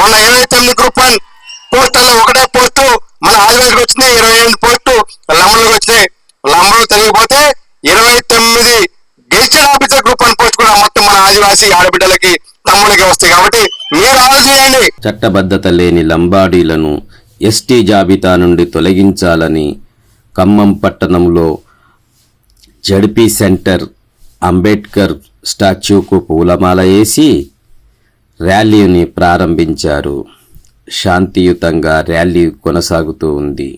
మొన్న 29 గ్రూప్ 1 పోస్టుల్లో ఒకటే పోస్టు మన ఆదివాసికి వచ్చినాయి, 28 పోస్టు లంబలకు వచ్చినాయి. లంబలు తెలియకపోతే 29 గెలిచిన ఆఫీసర్ గ్రూప్ 1 పోస్ట్ కూడా మొత్తం మన ఆదివాసీ ఆడబిడ్డలకి తమ్ముళ్ళకి వస్తాయి. కాబట్టి మీరు ఆలోచించండి. చట్టబద్ధత లేని లంబాడీలను ఎస్టీ జాబితా నుండి తొలగించాలని ఖమ్మం పట్టణంలో జడ్పీ సెంటర్ అంబేద్కర్ స్టాచ్యూకు పూలమాల వేసి ర్యాలీని ప్రారంభించారు. శాంతియుతంగా ర్యాలీ కొనసాగుతూ ఉంది.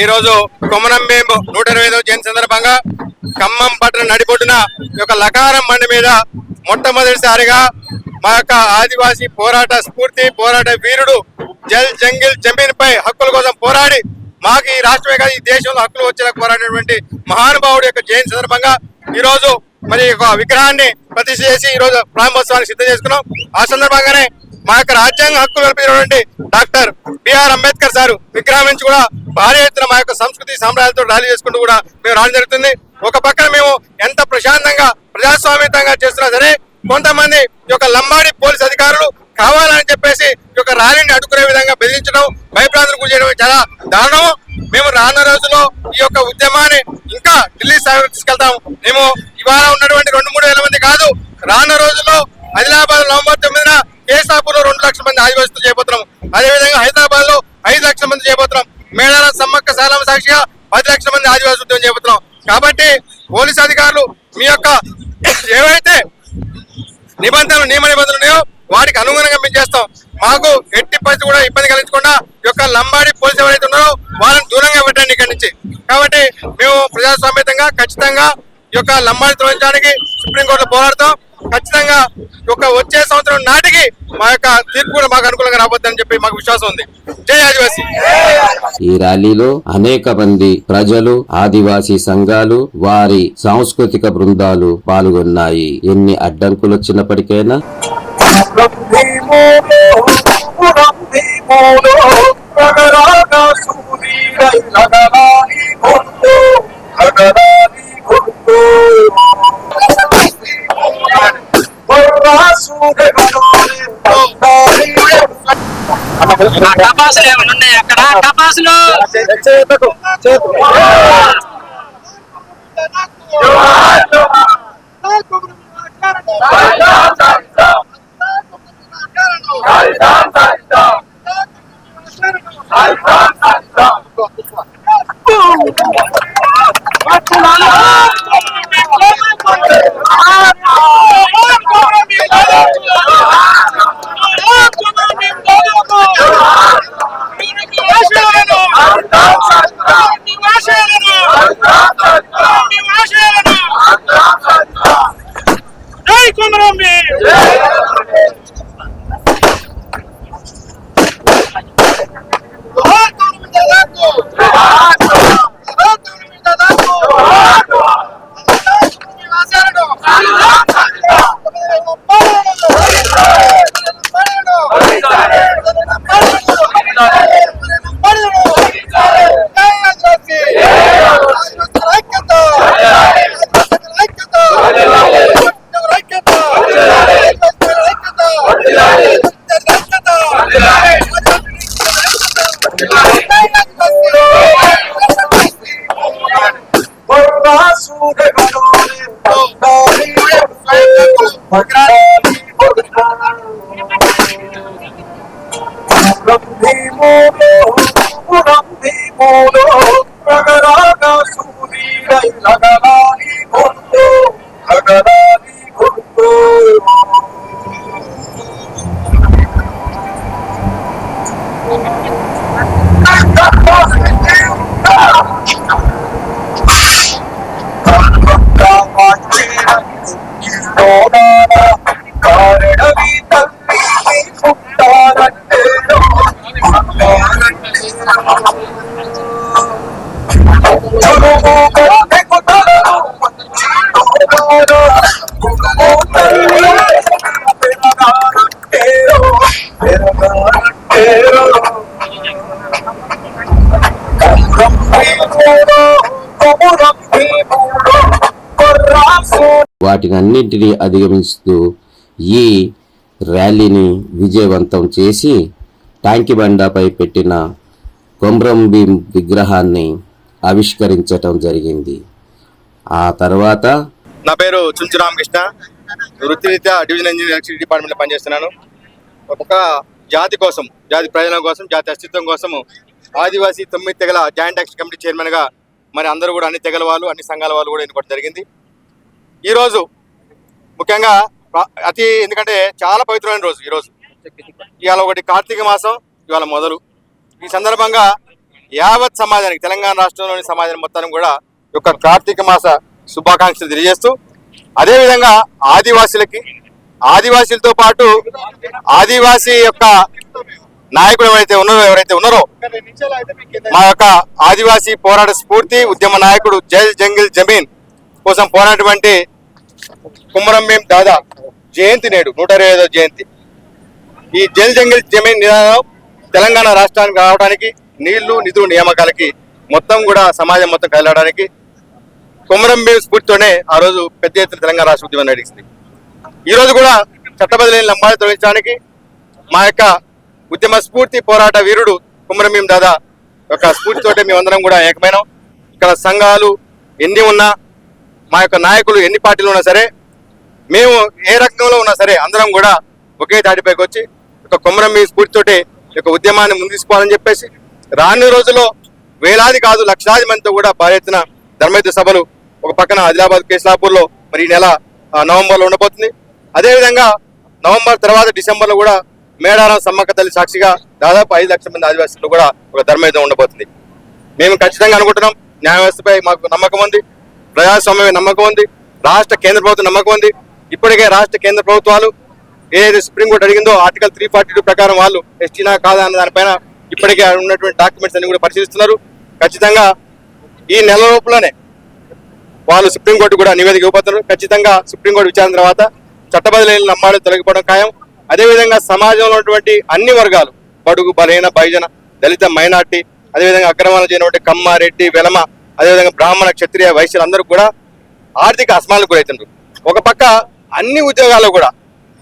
ఈ రోజు కొమరంభీం 125వ జయంతి సందర్భంగా ఖమ్మం పట్టణ నడిబొడ్డున ఈ యొక్క లకారం బండి మీద మొట్టమొదటిసారిగా మా యొక్క ఆదివాసీ పోరాట స్ఫూర్తి పోరాట వీరుడు జల్ జంగిల్ జమీన్ పై హక్కుల కోసం పోరాడి మాకు ఈ రాష్ట్రమే కాదు ఈ దేశంలో హక్కులు వచ్చేలా పోరాడినటువంటి మహానుభావుడు యొక్క జయంతి సందర్భంగా ఈ రోజు మరి ఒక విగ్రహాన్ని ప్రతిష్ఠ చేసి ఈ రోజు ప్రారంభోత్సవానికి సిద్ధం చేసుకున్నాం. ఆ సందర్భంగానే మా యొక్క రాజ్యాంగ హక్కులు కల్పించినటువంటి డాక్టర్ బిఆర్ అంబేద్కర్ సార్ విగ్రహం నుంచి కూడా భారీ ఎత్తున మా యొక్క సంస్కృతి సాంప్రదాయాలతో ర్యాలీ చేసుకుంటూ కూడా మేము రావడం జరుగుతుంది. ఒక పక్కన మేము ఎంత ప్రశాంతంగా ప్రజాస్వామ్యంగా చేస్తున్నా సరే కొంతమంది ఈ యొక్క లంబాడి పోలీస్ అధికారులు కావాలని చెప్పేసి ఈ యొక్క ర్యాలీని అడ్డుకునే విధంగా బెదిరించడం భయభ్రాంతులకు గురి చేయడం చాలా దారుణం. మేము రానున్న రోజుల్లో ఈ యొక్క ఉద్యమాన్ని ఇంకా ఢిల్లీ స్థాయికి తీసుకెళ్తాం. మేము ఇవాళ ఉన్నటువంటి 2-3 వేల మంది కాదు, రానున్న రోజుల్లో ఆదిలాబాద్ నవంబర్ 9న కేసాపూర్ లో 2 లక్షల మంది ఆదివాసులు చేయబోతున్నాం. అదేవిధంగా హైదరాబాద్ లో 5 లక్షల మంది చేయబోతున్నాం. మేడాల సమ్మక్క సారమ్మ సాక్షిగా 10 లక్షల మంది ఆదివాసీ ఉద్యమం చేయబోతున్నాం. కాబట్టి పోలీసు అధికారులు మీ యొక్క ఏవైతే నియమ నిబంధనలు ఉన్నాయో వాటికి అనుగుణంగా మేము చేస్తాం. మాకు ఎట్టి పరిస్థితి కూడా ఇబ్బంది కలిగించకుండా ఈ యొక్క లంబాడి పోలీసు ఎవరైతే ఉన్నారో వాళ్ళని దూరంగా పెట్టండి ఇక్కడి నుంచి. కాబట్టి మేము ప్రజాస్వామ్యంగా ఖచ్చితంగా ఈ యొక్క లంబాడి తొలగించడానికి సుప్రీంకోర్టులో పోరాడతాం. ఖచ్చితంగా వచ్చే సంవత్సరం నాటికి మా యొక్క తీర్పు కూడా మాకు అనుకూలంగా రాబోద్దని చెప్పి మాకు విశ్వాసం ఉంది. జై ఆదివాసీ. ఈ ర్యాలీలో అనేక మంది ప్రజలు, ఆదివాసీ సంఘాలు, వారి సాంస్కృతిక బృందాలు పాల్గొన్నాయి. ఎన్ని అడ్డంకులు వచ్చినప్పటికైనా టపాసులు ఏమైనా ఉన్నాయి అక్కడ? టపాసులు Lagani వాటినన్నింటినీ అధిగమిస్తూ ఈ ర్యాలీని విజయవంతం చేసి టాంకిబండపై పెట్టిన కొమ్రం భీం విగ్రహాన్ని ఆవిష్కరించటం జరిగింది. ఆ తర్వాత నా పేరు చుంచు రామకృష్ణ, వృత్తిరీత్యా డివిజన్ ఇంజనీర్ ఎలక్ట్రిసిటీ డిపార్ట్మెంట్లో పనిచేస్తున్నాను. ఒక జాతి కోసం, జాతి ప్రయోజనం కోసం, జాతి అస్తిత్వం కోసము ఆదివాసీ 9 తెగల జాయింట్ యాక్షన్ కమిటీ చైర్మన్గా మరి అందరూ కూడా అన్ని తెగల వాళ్ళు, అన్ని సంఘాల వాళ్ళు కూడా ఎన్నుకోవడం జరిగింది. ఈరోజు ముఖ్యంగా ఎందుకంటే చాలా పవిత్రమైన రోజు. ఈరోజు ఇవాళ ఒకటి కార్తీక మాసం, ఇవాళ మొదలు. ఈ సందర్భంగా యావత్ సమాజానికి, తెలంగాణ రాష్ట్రంలోని సమాజం మొత్తానికి కూడా యొక్క కార్తీక మాస శుభాకాంక్షలు తెలియజేస్తూ, అదేవిధంగా ఆదివాసీలతో పాటు ఆదివాసీ యొక్క నాయకులు ఎవరైతే ఉన్నారో మా యొక్క ఆదివాసీ పోరాట స్ఫూర్తి ఉద్యమ నాయకుడు జై జంగిల్ జమీన్ కోసం పోరాటటువంటి కొమరం భీం దాదా జయంతి నేడు 125వ జయంతి. ఈ జై జంగిల్ జమీన్ నినాదం తెలంగాణ రాష్ట్రానికి రావడానికి, నీళ్లు నిధులు నియామకాలకి మొత్తం కూడా సమాజం మొత్తం కదలడానికి కొమరం భీం స్ఫూర్తితోనే ఆ రోజు పెద్ద ఎత్తున తెలంగాణ రాష్ట్ర ఉద్యమం నడిచింది. ఈ రోజు కూడా చట్టబద్ధమైన లంబాలు తొలగించడానికి మా యొక్క ఉద్యమ స్ఫూర్తి పోరాట వీరుడు కొమరం భీం దాదా యొక్క స్ఫూర్తితోటే మేమందరం కూడా ఏకమైన. ఇక్కడ సంఘాలు ఎన్ని ఉన్నా, మా యొక్క నాయకులు ఎన్ని పార్టీలు ఉన్నా సరే, మేము ఏ రకంలో ఉన్నా సరే అందరం కూడా ఒకే తాటిపైకి వచ్చి ఒక కొమరం భీం స్ఫూర్తితోటి యొక్క ఉద్యమాన్ని ముందుకోవాలని చెప్పేసి రానున్న రోజుల్లో వేలాది కాదు లక్షలాది మందితో కూడా భారీ ఎత్తున ధర్మయుద్ధ సభలు ఒక పక్కన ఆదిలాబాద్ కేసులాపూర్లో మరి ఈ నెల నవంబర్లో ఉండబోతుంది. అదేవిధంగా నవంబర్ తర్వాత డిసెంబర్లో కూడా మేడారం సమ్మక్క తల్లి సాక్షిగా దాదాపు 5 లక్షల మంది ఆదివాసులు కూడా ఒక ధర్మయుద్ధం ఉండబోతుంది. మేము ఖచ్చితంగా అనుకుంటున్నాం, న్యాయ వ్యవస్థపై మాకు నమ్మకం ఉంది, ప్రజాస్వామ్యమే నమ్మకం ఉంది, రాష్ట్ర కేంద్ర ప్రభుత్వం నమ్మకం ఉంది. ఇప్పటికే రాష్ట్ర కేంద్ర ప్రభుత్వాలు ఏదైతే సుప్రీంకోర్టు అడిగిందో ఆర్టికల్ 342 ప్రకారం వాళ్ళు ఎస్టీనా కాదా అన్న దానిపైన ఇప్పటికే ఉన్నటువంటి డాక్యుమెంట్స్ అన్ని కూడా పరిశీలిస్తున్నారు. ఖచ్చితంగా ఈ నెల లోపలనే వాళ్ళు సుప్రీంకోర్టు కూడా నివేదిక ఇవ్వబోతున్నారు. ఖచ్చితంగా సుప్రీంకోర్టు విచారణ తర్వాత చట్టబద్ధమైన లంబాలు తొలగిపోవడం ఖాయం. అదేవిధంగా సమాజంలో ఉన్నటువంటి అన్ని వర్గాలు, బడుగు బలహీన బహుజన దళిత మైనార్టీ, అదేవిధంగా అక్రమాలు చేయనటువంటి కమ్మ రెడ్డి వెలమ, అదేవిధంగా బ్రాహ్మణ క్షత్రియ వైశ్యులు అందరూ కూడా ఆర్థిక అసమానాలకు గురవుతున్నారు. ఒక పక్క అన్ని ఉద్యోగాల్లో కూడా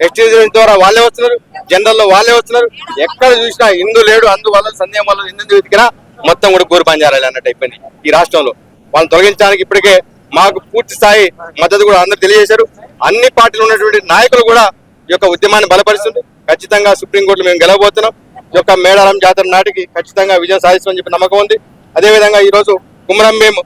ఎస్టీ ద్వారా వాళ్ళే వస్తున్నారు, జనరల్లో వాళ్ళే వస్తున్నారు. ఎక్కడ చూసినా హిందూ లేడు, అందువల్ల సందేహం వల్ల హిందూ వెతికినా మొత్తం కూడా గోరు పంజారాలి అన్నట్టు అయిపోయింది ఈ రాష్ట్రంలో. వాళ్ళని తొలగించడానికి ఇప్పటికే మాకు పూర్తి స్థాయి మద్దతు కూడా అందరూ తెలియజేశారు. అన్ని పార్టీలు ఉన్నటువంటి నాయకులు కూడా ఈ యొక్క ఉద్యమాన్ని బలపరుస్తుంది. ఖచ్చితంగా సుప్రీంకోర్టులో మేము గెలవబోతున్నాం. ఈ యొక్క మేడారం జాతర నాటికి ఖచ్చితంగా విజయం సాధిస్తామని చెప్పి నమ్మకం ఉంది. అదేవిధంగా ఈ రోజు కొమరం భీం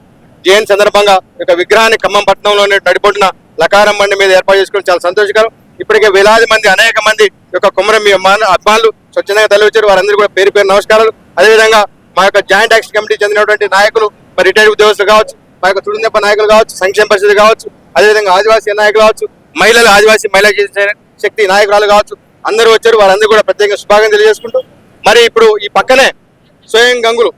జయంతి సందర్భంగా ఈ యొక్క విగ్రహాన్ని ఖమ్మం పట్టణంలోనే నడిపొడిన లకారం బండి మీద ఏర్పాటు చేసుకోవడం చాలా సంతోషకరం. ఇప్పటికే వేలాది మంది, అనేక మంది యొక్క కొమరం భీం అభిమానులు స్వచ్ఛందంగా తరలివచ్చారు. వారందరూ కూడా పేరు పేరు నమస్కారాలు. అదేవిధంగా మా యొక్క జాయింట్ యాక్షన్ కమిటీ చెందినటువంటి నాయకులు, మరి రిటైర్డ్ ఉద్యోగస్తులు కావచ్చు, మా యొక్క తుడిదెప్ప నాయకులు కావచ్చు, సంక్షేమ పరిస్థితి కావచ్చు, అదేవిధంగా ఆదివాసీ నాయకులు కావచ్చు, మహిళలు ఆదివాసీ మహిళా శక్తి నాయకురాలు కావచ్చు, అందరూ వచ్చారు. వారందరూ కూడా ప్రత్యేకంగా శుభాకాంక్షలు తెలియజేసుకుంటూ, మరి ఇప్పుడు ఈ పక్కనే స్వయం గంగులు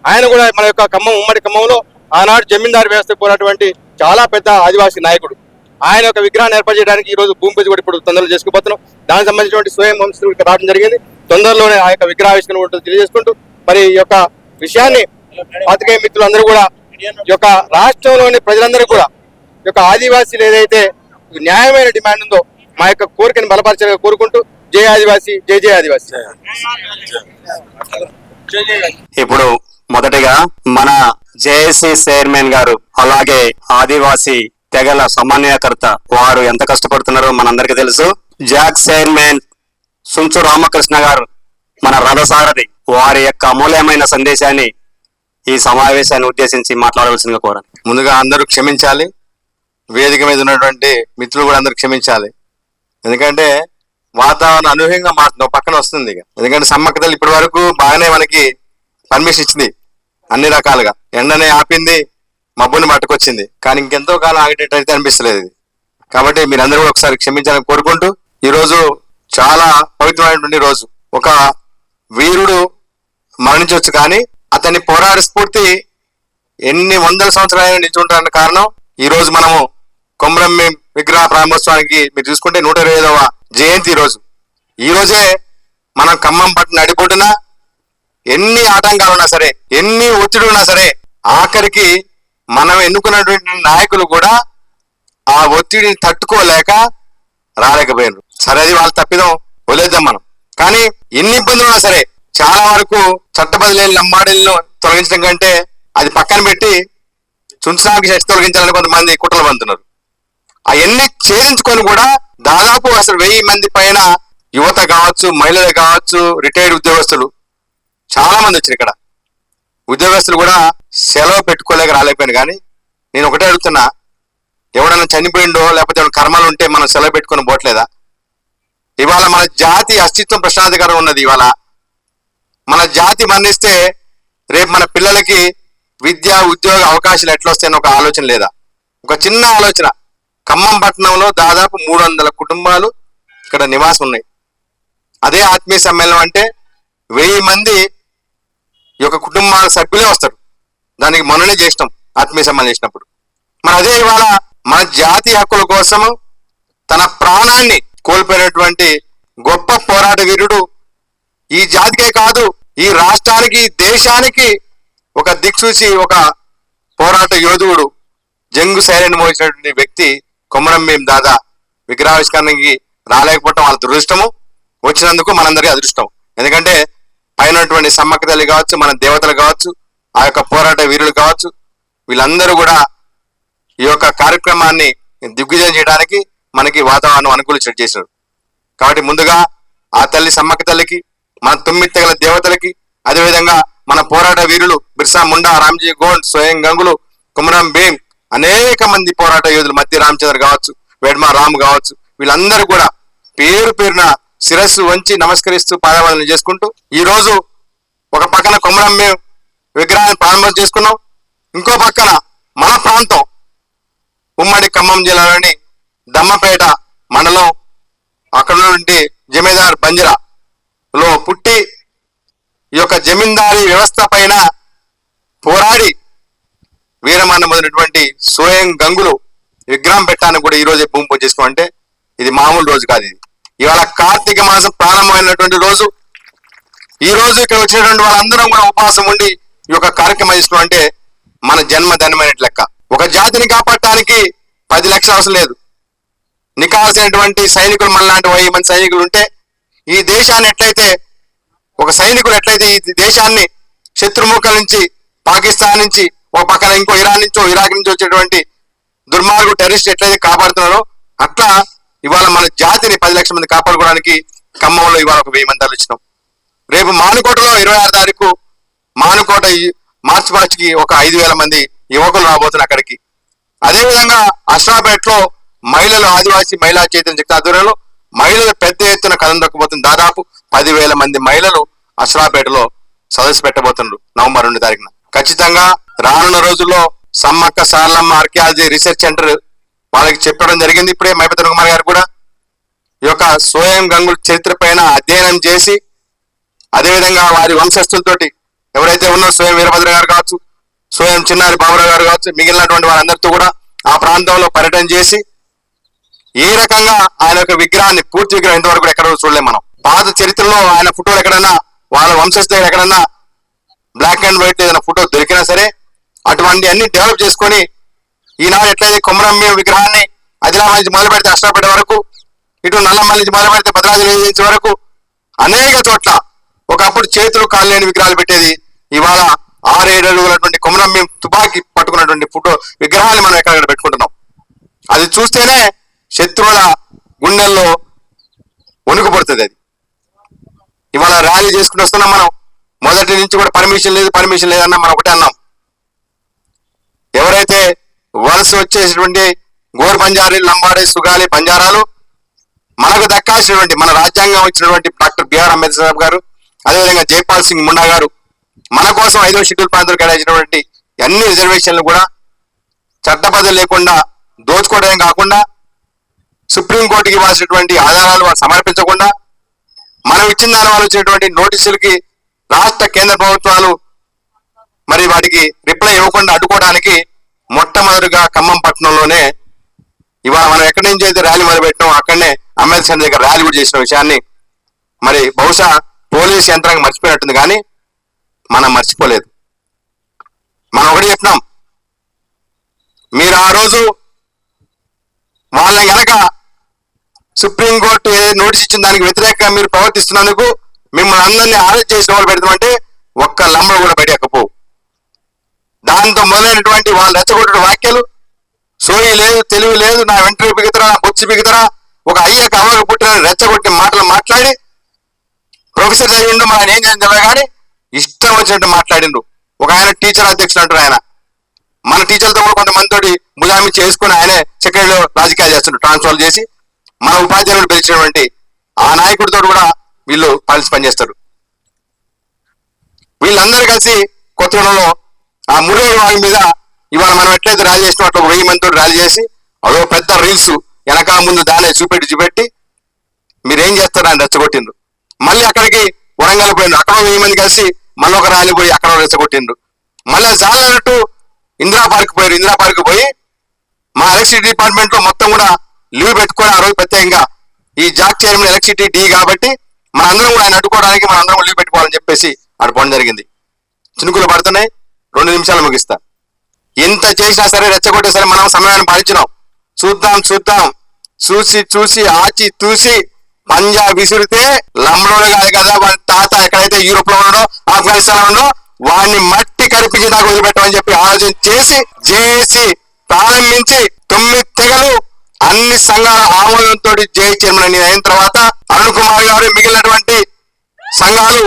ఆయన కూడా మన యొక్క ఉమ్మడి ఖమ్మంలో ఆనాడు జమీందారు వ్యవస్థ పోరాటువంటి చాలా పెద్ద ఆదివాసీ నాయకుడు. ఆయన యొక్క విగ్రహాన్ని ఏర్పాటు చేయడానికి ఈ రోజు భూమి పూజ కూడా ఇప్పుడు తొందరలో చేసుకుపోతున్నాం. దానికి సంబంధించినటువంటి స్వయం వంశస్థులు రావడం జరిగింది. తొందరలోనే ఆ యొక్క విగ్రహావిష్కరణ ఉంటుంది తెలియజేసుకుంటూ, మరి ఈ యొక్క విషయాన్ని పాతికేయ మిత్రులు అందరూ కూడా ఈ యొక్క రాష్ట్రంలోని ప్రజలందరూ కూడా ఈ యొక్క ఆదివాసీలు ఏదైతే న్యాయమైన డిమాండ్ ఉందో మా యొక్క కోరికను బలపరచాలని కోరుకుంటూ జై ఆదివాసీ, జై జై ఆదివాసీ. ఇప్పుడు మొదటిగా మన జేఏసీ చైర్మన్ గారు, అలాగే ఆదివాసీ తెగల సమన్వయకర్త వారు ఎంత కష్టపడుతున్నారో మనందరికీ తెలుసు. జాక్ చైర్మన్ సుంచు రామకృష్ణ గారు, మన రథసారథి, వారి యొక్క అమూల్యమైన సందేశాన్ని ఈ సమావేశాన్ని ఉద్దేశించి మాట్లాడవలసిందిగా కోరాను. ముందుగా అందరూ క్షమించాలి, వేదిక మీద ఉన్నటువంటి మిత్రులు కూడా అందరూ క్షమించాలి. ఎందుకంటే వాతావరణం అనూహ్యంగా పక్కన వస్తుంది. ఎందుకంటే సమ్మక్క తల్లి ఇప్పటి వరకు బాగానే మనకి పర్మిషన్ ఇచ్చింది, అన్ని రకాలుగా ఎండనే ఆపింది, మబ్బుని పట్టుకొచ్చింది. కానీ ఇంకెంతో కాలం ఆగేటట్టయితే అనిపిస్తలేదు ఇది. కాబట్టి మీరందరూ కూడా ఒకసారి క్షమించాలని కోరుకుంటూ, ఈరోజు చాలా పవిత్రమైనటువంటి రోజు. ఒక వీరుడు మరణించవచ్చు, కానీ అతని పోరాట స్ఫూర్తి ఎన్ని వందల సంవత్సరాలు నిల్చుంటారన్న కారణం ఈ రోజు మనము కొమరం భీం విగ్రహ ప్రారంభోత్సవానికి మీరు చూసుకుంటే 125వ జయంతి రోజు. ఈ రోజే మనం ఖమ్మం పట్టణ నడిపోటున్నా ఎన్ని ఆటంకాలు ఉన్నా సరే, ఎన్ని ఒత్తిడి ఉన్నా సరే, ఆఖరికి మనం ఎన్నుకున్నటువంటి నాయకులు కూడా ఆ ఒత్తిడిని తట్టుకోలేక రాలేకపోయినారు. సరే, అది వాళ్ళ తప్పిదం, వదిలేద్దాం మనం. కానీ ఎన్ని ఇబ్బందులు ఉన్నా సరే చాలా వరకు చట్టబద్ధ లంబాడీలను తొలగించడం కంటే అది పక్కన పెట్టి చుంచడానికి శక్తి తొలగించాలని కొంతమంది కుట్రలు పంతున్నారు. అవన్నీ ఛేదించుకొని కూడా దాదాపు అసలు 1000 మంది పైన యువత కావచ్చు, మహిళలు కావచ్చు, రిటైర్డ్ ఉద్యోగస్తులు చాలా మంది వచ్చారు. ఇక్కడ ఉద్యోగస్తులు కూడా సెలవు పెట్టుకోలేక రాలేకపోయాను. కానీ నేను ఒకటే అడుగుతున్నా, ఎవడన్నా చనిపోయిండో లేకపోతే ఎవరైనా కర్మలు ఉంటే మనం సెలవు పెట్టుకొని పోవట్లేదా? ఇవాళ మన జాతి అస్తిత్వం ప్రశ్నాధికారం ఉన్నది. ఇవాళ మన జాతి మరణిస్తే రేపు మన పిల్లలకి విద్య ఉద్యోగ అవకాశాలు ఎట్లా వస్తాయని ఒక ఆలోచన లేదా? ఒక చిన్న ఆలోచన. ఖమ్మం పట్టణంలో దాదాపు 300 కుటుంబాలు ఇక్కడ నివాసం ఉన్నాయి. అదే ఆత్మీయ సమ్మేళనం అంటే 1000 మంది ఈ యొక్క కుటుంబాల సభ్యులే వస్తారు. దానికి మొన్ననే చేసినాం ఆత్మీయ సమ్మేళనం చేసినప్పుడు. మరి అదే ఇవాళ మన జాతి హక్కుల కోసము తన ప్రాణాన్ని కోల్పోయినటువంటి గొప్ప పోరాట వీరుడు, ఈ జాతికే కాదు ఈ రాష్ట్రానికి, దేశానికి ఒక దిక్సూచి, ఒక పోరాట యోధుడు, జంగు సైరన్ మోసినటువంటి వ్యక్తి కొమరం భీం దాదా విగ్రహావిష్కరణకి రాలేకపోవటం వాళ్ళ దురదృష్టము, వచ్చినందుకు మనందరికీ అదృష్టం. ఎందుకంటే పైనటువంటి సమ్మక్క తల్లి కావచ్చు, మన దేవతలు కావచ్చు, ఆ యొక్క పోరాట వీరులు కావచ్చు, వీళ్ళందరూ కూడా ఈ యొక్క కార్యక్రమాన్ని దిగ్విజయం చేయడానికి మనకి వాతావరణం అనుకూలించడం చేశారు. కాబట్టి ముందుగా ఆ తల్లి సమ్మక్క తల్లికి, మన 9 తెగల దేవతలకి, అదేవిధంగా మన పోరాట వీరులు బిర్సా ముండా, రామ్జీ గోండ్, స్వయం గంగులు, కొమరం భీం, అనేక మంది పోరాట యోధులు, మధ్య రామచంద్ర కావచ్చు, వేడ్మా రామ్ కావచ్చు, వీళ్ళందరూ కూడా పేరు పేరున శిరస్సు వంచి నమస్కరిస్తూ పాదవందనం చేసుకుంటూ ఈ రోజు ఒక పక్కన కొమరం భీం విగ్రహాన్ని ప్రారంభం చేసుకున్నాం. ఇంకో పక్కన మన ప్రాంతం ఉమ్మడి ఖమ్మం జిల్లాలోని దమ్మపేట మండలం అక్కడ నుండి జమీందార్ బంజరాలో పుట్టి ఈ యొక్క జమీందారీ వ్యవస్థ పైన పోరాడి వీరమరణం పొందినటువంటి స్వయం గంగులు విగ్రహం పెట్టాలని కూడా ఈ రోజే భూమి పూజ చేసుకోమంటే ఇది మామూలు రోజు కాదు. ఇది ఇవాళ కార్తీక మాసం ప్రారంభమైనటువంటి రోజు. ఈ రోజు ఇక్కడ వచ్చినటువంటి వాళ్ళందరం కూడా ఉపవాసం ఉండి ఈ యొక్క కార్యక్రమం చేసుకోమంటే మన జన్మ ధన్యమైన లెక్క. ఒక జాతిని కాపాడటానికి 10 లక్షలు అవసరం లేదు. నికాల్సినటువంటి సైనికులు మనలాంటి 1000 మంది సైనికులు ఉంటే ఈ దేశాన్ని ఎట్లయితే ఒక సైనికులు ఎట్లయితే ఈ దేశాన్ని శత్రుముఖాల నుంచి, పాకిస్తాన్ నుంచి, ఒక పక్కన ఇంకో ఇరాన్ నుంచో ఇరాక్ నుంచి వచ్చేటువంటి దుర్మార్గు టెర్రరిస్ట్ ఎట్లయితే కాపాడుతున్నారో అట్లా ఇవాళ మన జాతిని 10 లక్షల మంది కాపాడుకోవడానికి ఖమ్మంలో ఇవాళ ఒక 1000 మంది వచ్చినాం. రేపు మానుకోటలో 26 తారీఖు మానుకోట మార్చికి ఒక 5000 మంది యువకులు రాబోతున్నారు అక్కడికి. అదేవిధంగా అశ్రాపేటలో మహిళలు, ఆదివాసీ మహిళా చైతన్య శక్తి ఆధ్వర్యంలో మహిళలు పెద్ద ఎత్తున కథం దొక్కబోతుంది. దాదాపు 10,000 మంది మహిళలు అశ్రాపేటలో సదస్సు పెట్టబోతున్నారు నవంబర్ 2 తారీఖున. ఖచ్చితంగా రానున్న రోజుల్లో Sammakka Saralamma archaeology research centre వాళ్ళకి చెప్పడం జరిగింది. ఇప్పుడే మైపతి కుమార్ గారు కూడా ఈ యొక్క స్వయం గంగుల చరిత్ర పైన అధ్యయనం చేసి, అదేవిధంగా వారి వంశస్థులతోటి ఎవరైతే ఉన్నారో స్వయం వీరభద్ర గారు కావచ్చు, స్వయం చిన్నారి బాబురావు గారు కావచ్చు, మిగిలినటువంటి వాళ్ళందరితో కూడా ఆ ప్రాంతంలో పర్యటన చేసి ఏ రకంగా ఆయన యొక్క విగ్రహాన్ని, పూర్తి విగ్రహం ఇంతవరకు ఎక్కడ చూడలేం మనం. పాత చరిత్రలో ఆయన ఫోటోలు ఎక్కడన్నా, వాళ్ళ వంశస్థులు ఎక్కడన్నా బ్లాక్ అండ్ వైట్ ఏదైనా ఫోటో దొరికినా సరే అటువంటి అన్ని డెవలప్ చేసుకొని ఈనాడు ఎట్లయితే కొమరం భీం విగ్రహాన్ని ఆదిలాబాద్ నుంచి మొదలు పెడితే అష్టాపేట వరకు, ఇటు నల్లమల్లి నుంచి మొదలు పెడితే భద్రాద్రి నుంచి వరకు అనేక చోట్ల ఒకప్పుడు చేతులు కాలు లేని విగ్రహాలు పెట్టేది. ఇవాళ 6-7 అడుగులటువంటి కొమరం భీం తుపాకీ పట్టుకున్నటువంటి ఫోటో విగ్రహాన్ని మనం ఎక్కడెక్కడ పెట్టుకుంటున్నాం. అది చూస్తేనే శత్రువుల గుండెల్లో వణుకు పడుతుంది. అది ఇవాళ ర్యాలీ చేసుకుని వస్తున్నాం మనం. మొదటి నుంచి కూడా పర్మిషన్ లేదన్నా మనం ఒకటే అన్నాం. ఎవరైతే వలస వచ్చేసినటువంటి గోర్ బంజారీ, లంబాడే, సుగాలి, బంజారాలు మనకు దక్కాల్సినటువంటి, మన రాజ్యాంగం ఇచ్చినటువంటి డాక్టర్ బిఆర్ అంబేద్కర్ గారు, అదేవిధంగా జైపాల్ సింగ్ ముండా గారు మన కోసం 5వ షెడ్యూల్ ప్రాంతాలు కేటాయించినటువంటి అన్ని రిజర్వేషన్లు కూడా చట్టబద్ధం లేకుండా దోచుకోవడమే కాకుండా సుప్రీంకోర్టుకి ఇవ్వాల్సినటువంటి ఆధారాలు వాళ్ళు సమర్పించకుండా మనం ఇచ్చిన దాని వాళ్ళు వచ్చినటువంటి నోటీసులకి రాష్ట్ర కేంద్ర ప్రభుత్వాలు మరి వాటికి రిప్లై ఇవ్వకుండా అడ్డుకోవడానికి మొట్టమొదటిగా ఖమ్మం పట్టణంలోనే ఇవాళ మనం ఎక్కడి నుంచి అయితే ర్యాలీ మొదలుపెట్టినాం అక్కడనే అంబేద్కర్ దగ్గర ర్యాలీ కూడా చేసిన విషయాన్ని మరి బహుశా పోలీస్ యంత్రాంగం మర్చిపోయినట్టుంది, కానీ మనం మర్చిపోలేదు. మనం ఒకటి చెప్తున్నాం, మీరు ఆ రోజు వాళ్ళని గనక సుప్రీంకోర్టు నోటీస్ ఇచ్చిన దానికి వ్యతిరేకంగా మీరు ప్రవర్తిస్తున్నందుకు మిమ్మల్ని అందరినీ అరెస్ట్ చేసి లోపల పెడతామంటే ఒక్క లంబ కూడా బయటకపో. దాంతో మొదలైనటువంటి వాళ్ళు రెచ్చగొట్టిన వ్యాఖ్యలు, సోయి లేదు, తెలివి లేదు, నా వెంట్రుక బిగుతరా, నా బొచ్చి బిగుతరా, ఒక అయ్యకు అవ్వకు పుట్టిన రెచ్చగొట్టిన మాటలు మాట్లాడి ప్రొఫెసర్ అయ్యిండు, మన ఏం చేసింది తెలియదు కానీ ఇష్టం వచ్చినట్టు మాట్లాడిండు. ఒక ఆయన టీచర్ అధ్యక్షుడు అంటారు. ఆయన మన టీచర్తో కూడా కొంతమందితోటి ముజామి చేసుకుని ఆయనే సెక్రటరీలో రాజకీయాలు చేస్తుంటారు, ట్రాన్స్ఫర్ చేసి మన ఉపాధ్యాయులు పిలిచినటువంటి ఆ నాయకుడితో కూడా వీళ్ళు కలిసి పనిచేస్తారు. వీళ్ళందరూ కలిసి కొత్తగూడెంలో ఆ మురళి వాళ్ళ మీద ఇవాళ మనం ఎట్లయితే ర్యాలీ చేసిన అట్లా 1000 మందితో ర్యాలీ చేసి అదో పెద్ద రీల్స్ వెనకాల ముందు దాన్ని చూపెట్టి మీరేం చేస్తారు అని రెచ్చగొట్టిండ్రు. మళ్ళీ అక్కడికి వరంగల్ పోయిండ్రు, అక్కడ 1000 మంది కలిసి మళ్ళీ ఒక ర్యాలీ పోయి అక్కడ రెచ్చగొట్టిండ్రు. మళ్ళీ జాలన్నట్టు ఇందిరా పార్క్ పోయారు. ఇందిరా పార్క్ పోయి మా ఎలక్ట్రిసిటీ డిపార్ట్మెంట్ లో మొత్తం కూడా లీవ్ పెట్టుకొని ఆ రోజు ప్రత్యేకంగా ఈ జాక్ చైర్మన్ ఎలక్ట్రిసిటీ డి కాబట్టి మనందరం కూడా ఆయన అడ్డుకోవడానికి మనందరం లీవ్ పెట్టుకోవాలని చెప్పేసి అడుకోవడం జరిగింది. చినుకులు పడుతున్నాయి, 2 నిమిషాలు ముగిస్తా. ఎంత చేసినా సరే రెచ్చగొట్టే సరే మనం సమయాన్ని పాలించినాం. చూద్దాం చూసి ఆచి తూసి పంజా విసిరితే లంబడోడు కాదు కదా, వాడి తాత ఎక్కడైతే యూరోప్ లో ఉన్నాడో, ఆఫ్ఘనిస్తాన్ లో ఉండో వాడిని మట్టి కరిపించి నాకు వదిలిపెట్టమని చెప్పి ఆలోచన చేసి ప్రారంభించి 9 తెగలు అన్ని సంఘాల ఆమోదంతో జే చైర్మన్ అయిన తర్వాత అరుణ్ కుమార్ గారు, మిగిలినటువంటి సంఘాలు,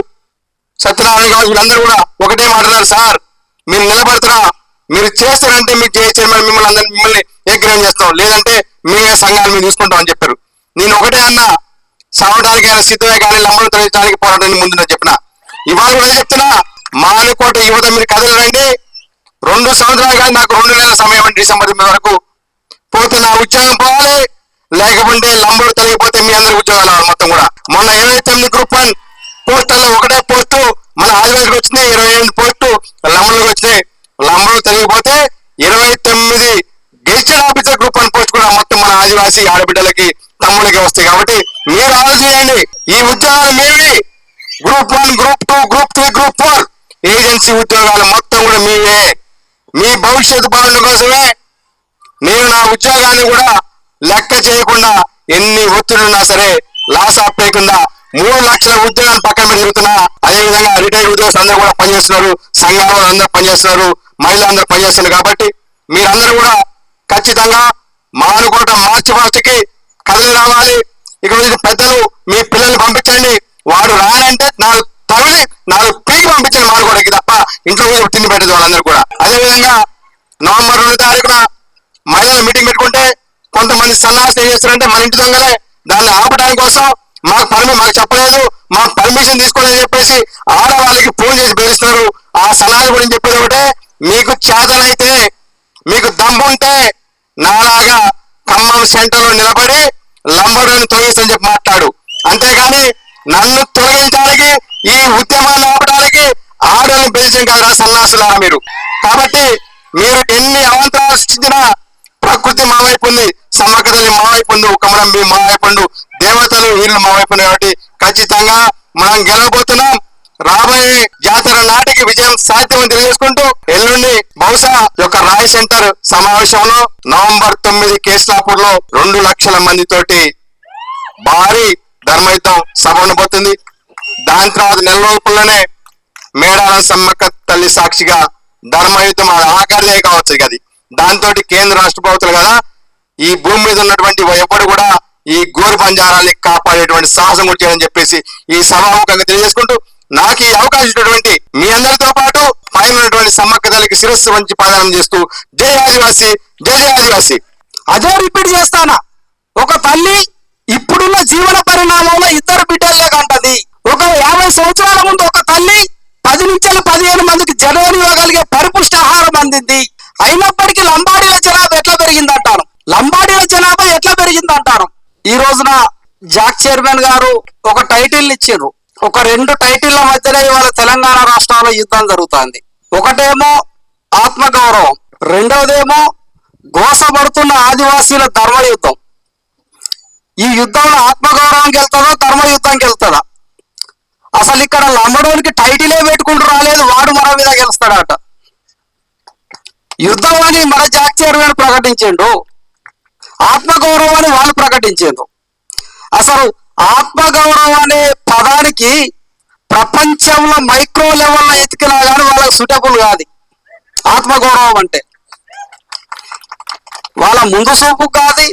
సత్యనారాయణ గారు, వీళ్ళందరూ కూడా ఒకటే మాట్లాడారు, సార్ మీరు నిలబడతారా, మీరు చేస్తారంటే మీకు జే చైర్మన్ మిమ్మల్ని ఏగ్రహం చేస్తాం, లేదంటే మీరే సంఘాలు మీరు చూసుకుంటాం అని చెప్పారు. నేను ఒకటే అన్నా, సావడానికైనా సిద్ధమే కానీ లంబడం తొలగించడానికి పోరాటాన్ని ముందు చెప్పిన. ఇవాళ కూడా చెప్తున్నా, మానుకోట యువత మీరు కదలండి. 2 సంవత్సరాలు కానీ నాకు 2 నెలల సమయం అండి, డిసెంబర్ 9 వరకు. పోతే నా ఉద్యోగం పోవాలి, లేకపోతే లంబడు తగ్గిపోతే మీ అందరి ఉద్యోగాలు రావాలి మొత్తం కూడా. మొన్న 29 గ్రూప్ 1 పోస్టుల్లో ఒకటే పోస్టు మన ఆదివాసికి వచ్చినాయి, 28 పోస్టు లంబడులకు వచ్చినాయి. లంబడు తగ్గిపోతే 29 గెజిటెడ్ ఆఫీసర్ గ్రూప్ 1 పోస్ట్ కూడా మొత్తం మన ఆదివాసీ ఆడబిడ్డలకి తమ్ముడికి వస్తాయి. కాబట్టి మీరు ఆలోచించండి, ఈ ఉద్యోగాలు మీవి. Group 1, group 2, group 3, group 4 agency ఉద్యోగాలు మొత్తం కూడా మీవే. మీ భవిష్యత్తు బాగుండడం కోసమే నేను నా ఉద్యోగాన్ని కూడా లెక్క చేయకుండా ఎన్ని ఒత్తిడున్నా సరే లాస్ ఆఫ్ చేయకుండా 3 లక్షల ఉద్యోగాలు పక్కన పెట్టి తిరుగుతున్నా. అదేవిధంగా రిటైర్డ్ ఉద్యోగులు అందరూ కూడా పనిచేస్తున్నారు, సంఘాలు అందరూ పనిచేస్తున్నారు, మహిళలు అందరూ పనిచేస్తున్నారు. కాబట్టి మీరందరూ కూడా ఖచ్చితంగా మానుకోట మార్చి 1కి కదలి రావాలి. ఇక్కడ పెద్దలు మీ పిల్లల్ని పంపించండి, వాడు రానంటే 4 తగిలి 4 పీకి పంపించండి మానుకోటకి, తప్ప ఇంట్లో కూడా తిండి పెట్టదు వాళ్ళందరూ కూడా. అదేవిధంగా నవంబర్ 2వ తారీఖున మహిళలు మీటింగ్ పెట్టుకుంటే కొంతమంది సన్నాసం ఏం చేస్తారంటే మన ఇంటి దొంగలే దాన్ని ఆపడానికి కోసం మాకు చెప్పలేదు, మాకు పర్మిషన్ తీసుకోవాలని చెప్పేసి ఆడవాళ్ళకి ఫోన్ చేసి బెదిరిస్తున్నారు. ఆ సన్నాసి గురించి చెప్పేది ఒకటే, మీకు చేతనైతే, మీకు దమ్ము ఉంటే నాలాగా ఖమ్మం సెంటర్ లో నిలబడి లంబడుని తొలగిస్తని చెప్పి మాట్లాడు. అంతేగాని నన్ను తొలగించడానికి, ఈ ఉద్యమాన్ని ఆపడానికి ఆడవాళ్ళని బెదిరించడం కాదు సన్నాసులారా మీరు. కాబట్టి మీరు ఎన్ని అవంతరాలు సృష్టించినా ప్రకృతి మా వైపు ఉంది, సమ్మక్క తల్లి మా వైపు ఉంది, కొమరంబి మా వైపు ఉండు, దేవతలు వీళ్ళు మా వైపు ఉంది. కాబట్టి ఖచ్చితంగా మనం గెలవబోతున్నాం. రాబోయే జాతర నాటికి విజయం సాధ్యమని తెలియజేసుకుంటూ ఎల్లుండి బహుశా యొక్క రాయ్ సెంటర్ సమావేశంలో నవంబర్ 9 కేస్లాపూర్ లో 2 లక్షల మందితోటి భారీ ధర్మయుద్ధం సభ ఉండబోతుంది. దాని తర్వాత నెల లోపలనే మేడారం సమ్మక్క తల్లి సాక్షిగా ధర్మయుద్ధం ఆఖరిదే కావచ్చు. అది దాంతో కేంద్ర రాష్ట్ర ప్రభుత్వాలు కదా ఈ భూమి మీద ఉన్నటువంటి ఎప్పుడు కూడా ఈ గోరు బంజారాల్ని కాపాడేటువంటి సాహసం కూడా చేయని చెప్పేసి ఈ సభాముఖంగా తెలియజేసుకుంటూ నాకు ఈ అవకాశం ఇచ్చినటువంటి మీ అందరితో పాటు పైన ఉన్నటువంటి సమ్మక్క తల్లికి శిరస్సు వంచి పాదానం చేస్తూ జై ఆదివాసి, జై ఆదివాసి. అదే రిపీట్ చేస్తానా, ఒక తల్లి ఇప్పుడున్న జీవన పరిణామంలో 2 బిడ్డలే కంటది. ఒక 50 సంవత్సరాల ముందు ఒక తల్లి 10 నుంచి 15 మందికి జనవనివ్వగలిగే పరిపుష్టి ఆహారం అందింది. అయినప్పటికీ లంబాడీల జనాభా ఎట్లా పెరిగిందంటారు, ఈ రోజున జాక్ చైర్మన్ గారు ఒక టైటిల్ ఇచ్చారు. ఒక 2 టైటిళ్ల మధ్యలో ఇవాళ తెలంగాణ రాష్ట్రంలో యుద్ధం జరుగుతుంది. ఒకటేమో ఆత్మగౌరవం, రెండవదేమో గోసపడుతున్న ఆదివాసీల ధర్మ యుద్ధం. ఈ యుద్ధంలో ఆత్మగౌరవంకి వెళ్తుందో ధర్మ యుద్ధంకి వెళ్తుందా? అసలు ఇక్కడ లంబడోనికి టైటిలే పెట్టుకుంటూ రాలేదు, వాడు మన మీద గెలుస్తాడట. యుద్ధం అని మన జాక్ చైర్మన్ ప్రకటించిండు. ఆత్మగౌరవాన్ని వాళ్ళు ప్రకటించారు. అసలు ఆత్మగౌరవం అనే పదానికి ప్రపంచంలో మైక్రో లెవెల్లో ఎతికినా కానీ వాళ్ళకి సూటబుల్ కాదు. ఆత్మగౌరవం అంటే వాళ్ళ ముందు చూపు కాదు,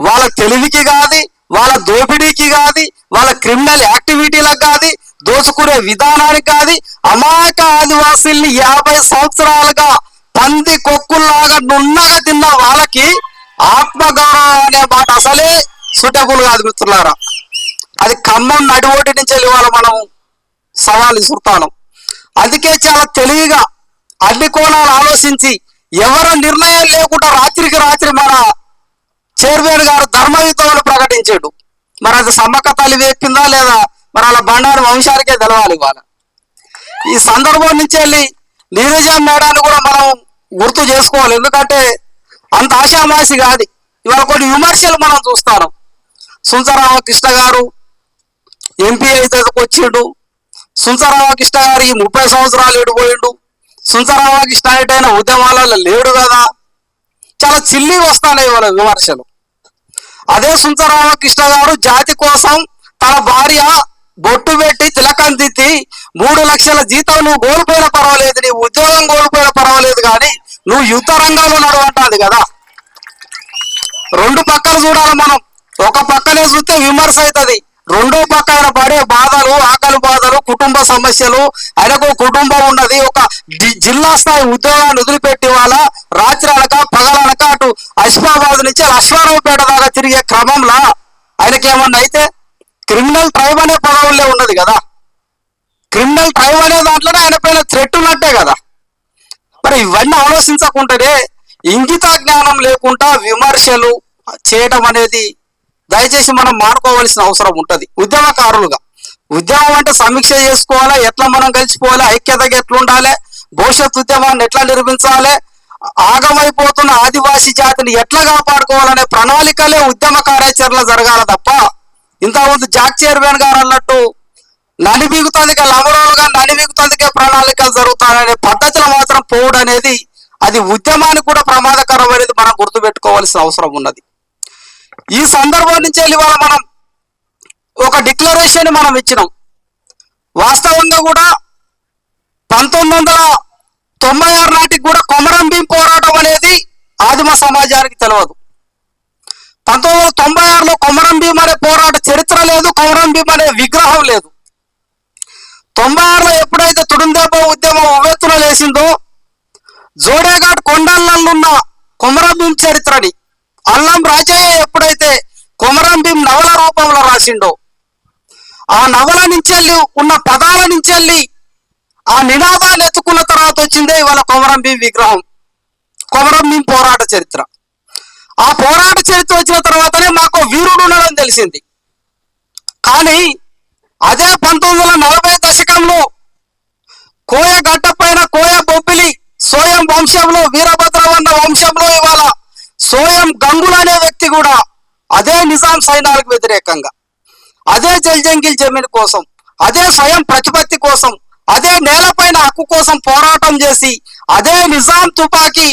వాళ్ళ తెలివికి కాదు, వాళ్ళ దోపిడీకి కాదు, వాళ్ళ క్రిమినల్ యాక్టివిటీలకు కాదు, దోచుకునే విధానానికి కాదు. అమాయక ఆదివాసీల్ని 50 సంవత్సరాలుగా పంది కొక్కుల్లాగా నున్నగా తిన్న వాళ్ళకి ఆత్మగౌరవం అనే మాట అసలే సూటబుల్ కాదు మిత్రులారా. అది ఖమ్మం నడివోటి నుంచి వెళ్ళి వాళ్ళ మనం సవాలు ఇసురుతాను. అందుకే చాలా తెలివిగా అన్ని కోణాలు ఆలోచించి ఎవరు నిర్ణయం లేకుండా రాత్రికి రాత్రి మన చైర్మన్ గారు ధర్మయుద్ధం ప్రకటించాడు. మరి అది సమ్మక్క తల్లి వేపిందా లేదా మరి అలా బండారు వంశానికే తెలవాలి ఇవాళ. ఈ సందర్భం నుంచి వెళ్ళి నీరజ మేడాన్ని కూడా మనం గుర్తు చేసుకోవాలి. ఎందుకంటే అంత ఆశామాసి కాదు. ఇవాళ కొన్ని విమర్శలు మనం చూస్తాం. సుందరరామకృష్ణ గారు ఎంపీ అయితే వచ్చిండు, సుందరరామకృష్ణ గారికి 30 సంవత్సరాలు ఏడిపోయిండు, సుందరరామకృష్ణ అయినా ఉద్యమాలలో లేడు కదా. చాలా చిల్లి వస్తాయి వాళ్ళ విమర్శలు. అదే సుందరరామకృష్ణ గారు జాతి కోసం తన భార్య బొట్టు పెట్టి తిలకం దిద్ది 3 లక్షల జీతం నువ్వు కోల్పోయినా పర్వాలేదు, నీ ఉద్యోగం కోల్పోయినా పర్వాలేదు, కానీ నువ్వు యుద్ధ రంగంలో నడవంటాది కదా. రెండు పక్కలు చూడాలి మనం. ఒక పక్కనే చూస్తే విమర్శ అవుతుంది, రెండో పక్క ఆయన పడే బాధలు, ఆకలి బాధలు, కుటుంబ సమస్యలు, ఆయనకు కుటుంబం ఉన్నది, ఒక జిల్లా స్థాయి ఉద్యోగాన్ని వదిలిపెట్టి వాళ్ళ రాత్రి అనక పగలనక అటు అస్మాబాద్ నుంచి అశ్వారావుపేట దాకా తిరిగే క్రమంలో ఆయనకేమన్నా అయితే క్రిమినల్ ట్రైబ్ అనే పదవులే ఉన్నది కదా. క్రిమినల్ ట్రైబ్ అనే దాంట్లోనే ఆయన పైన థ్రెట్ ఉన్నట్టే కదా. మరి ఇవన్నీ ఆలోచించకుండానే ఇంగిత జ్ఞానం లేకుండా విమర్శలు చేయటం అనేది దయచేసి మనం మానుకోవాల్సిన అవసరం ఉంటుంది. ఉద్యమకారులుగా ఉద్యమం అంటే సమీక్ష చేసుకోవాలి, ఎట్లా మనం కలిసిపోవాలి, ఐక్యతగా ఎట్లా ఉండాలి, భవిష్యత్ ఉద్యమాన్ని ఎట్లా నిర్మించాలి, ఆగమైపోతున్న ఆదివాసీ జాతిని ఎట్లా కాపాడుకోవాలనే ప్రణాళికలే ఉద్యమ కార్యాచరణ జరగాల తప్ప ఇంతకుముందు జాక్ చైర్మన్ గారు అన్నట్టు నడిబిగుతందుకే లవరోలుగా నడిబిగుతందుకే ప్రణాళికలు జరుగుతాయనే పద్ధతిలో మాత్రం పోవడం అనేది అది ఉద్యమానికి కూడా ప్రమాదకరం అనేది మనం గుర్తుపెట్టుకోవాల్సిన అవసరం ఉన్నది. ఈ సందర్భం నుంచి వెళ్ళి మనం ఒక డిక్లరేషన్ మనం ఇచ్చినాం. వాస్తవంగా కూడా 1996 నాటికి కూడా కొమరం భీం పోరాటం అనేది ఆదిమ సమాజానికి తెలియదు. 1996లో కొమరం భీం అనే పోరాట చరిత్ర లేదు, కొమరం భీం అనే విగ్రహం లేదు. 96లో ఎప్పుడైతే తుడుందెబ్బ ఉద్యమం ఉవ్వెత్తున లేచిందో జోడేఘాట్ కొండలలో ఉన్న కొమరం భీం చరిత్రని అల్లం రాజయ్య ఎప్పుడైతే కొమరం భీం నవల రూపంలో రాసిండో ఆ నవల నుంచి వెళ్ళి ఉన్న పదాల నుంచి వెళ్ళి ఆ నినాదాన్ని ఎత్తుకున్న తర్వాత వచ్చిందే ఇవాళ కొమరం భీం విగ్రహం, కొమరం భీం పోరాట చరిత్ర. ఆ పోరాట చరిత్ర వచ్చిన తర్వాతనే మాకు వీరుడు ఉన్నాడని తెలిసింది. కానీ అదే 1940 దశకంలో కోయ గడ్డ పైన కోయ బొబ్బిలి సోయం వంశంలో వీరభద్రవన్న వంశంలో ఇవాళ సోయం గంగులు అనే వ్యక్తి కూడా అదే నిజాం సైన్యాలకు వ్యతిరేకంగా, అదే జల్జంగిల్ జమీన్ కోసం, అదే స్వయం ప్రతిపత్తి కోసం, అదే నేలపైన హక్కు కోసం పోరాటం చేసి అదే నిజాం తుపాకీ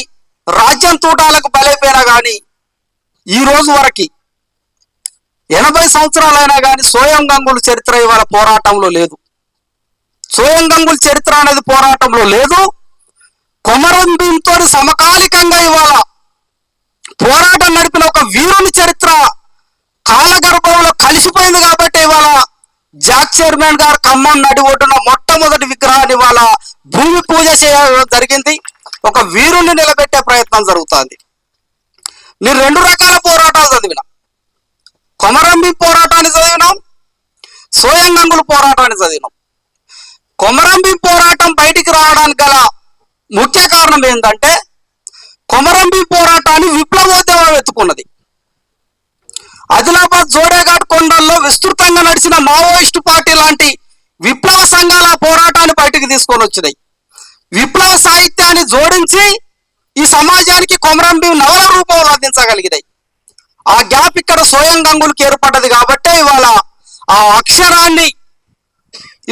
రాజ్యం తూటాలకు బలైపోయినా కానీ ఈ రోజు వరకు 80 సంవత్సరాలైనా కానీ సోయం గంగుల చరిత్ర ఇవాళ పోరాటంలో లేదు. సోయం గంగుల చరిత్ర అనేది పోరాటంలో లేదు. కొమరం భీంతో సమకాలికంగా ఇవాళ పోరాటం నడిపిన ఒక వీరుని చరిత్ర కాలగర్భంలో కలిసిపోయింది. కాబట్టి ఇవాళ జాక్ చైర్మన్ గారు ఖమ్మం నడి ఒడ్డున మొట్టమొదటి విగ్రహాన్ని ఇవాళ భూమి పూజ చేయడం జరిగింది. ఒక వీరుని నిలబెట్టే ప్రయత్నం జరుగుతుంది. మీరు 2 రకాల పోరాటాలు చదివినాం. కొమరం భీం పోరాటాన్ని చదివినాం, సోయం గంగుల పోరాటాన్ని చదివినాం. కొమరం భీం పోరాటం బయటికి రావడానికి గల ముఖ్య కారణం ఏంటంటే కొమరం భీం పోరాటాన్ని విప్లవోద్యమం ఎత్తుకున్నది. ఆదిలాబాద్ జోడేఘాట్ కొండల్లో విస్తృతంగా నడిచిన మావోయిస్టు పార్టీ లాంటి విప్లవ సంఘాల పోరాటాన్ని బయటికి తీసుకొని వచ్చినాయి. విప్లవ సాహిత్యాన్ని జోడించి ఈ సమాజానికి కొమరం భీం నవల రూపంలో అందించగలిగినాయి. ఆ గ్యాప్ ఇక్కడ సోయం గంగులకి ఏర్పడ్డది. కాబట్టి ఇవాళ ఆ అక్షరాన్ని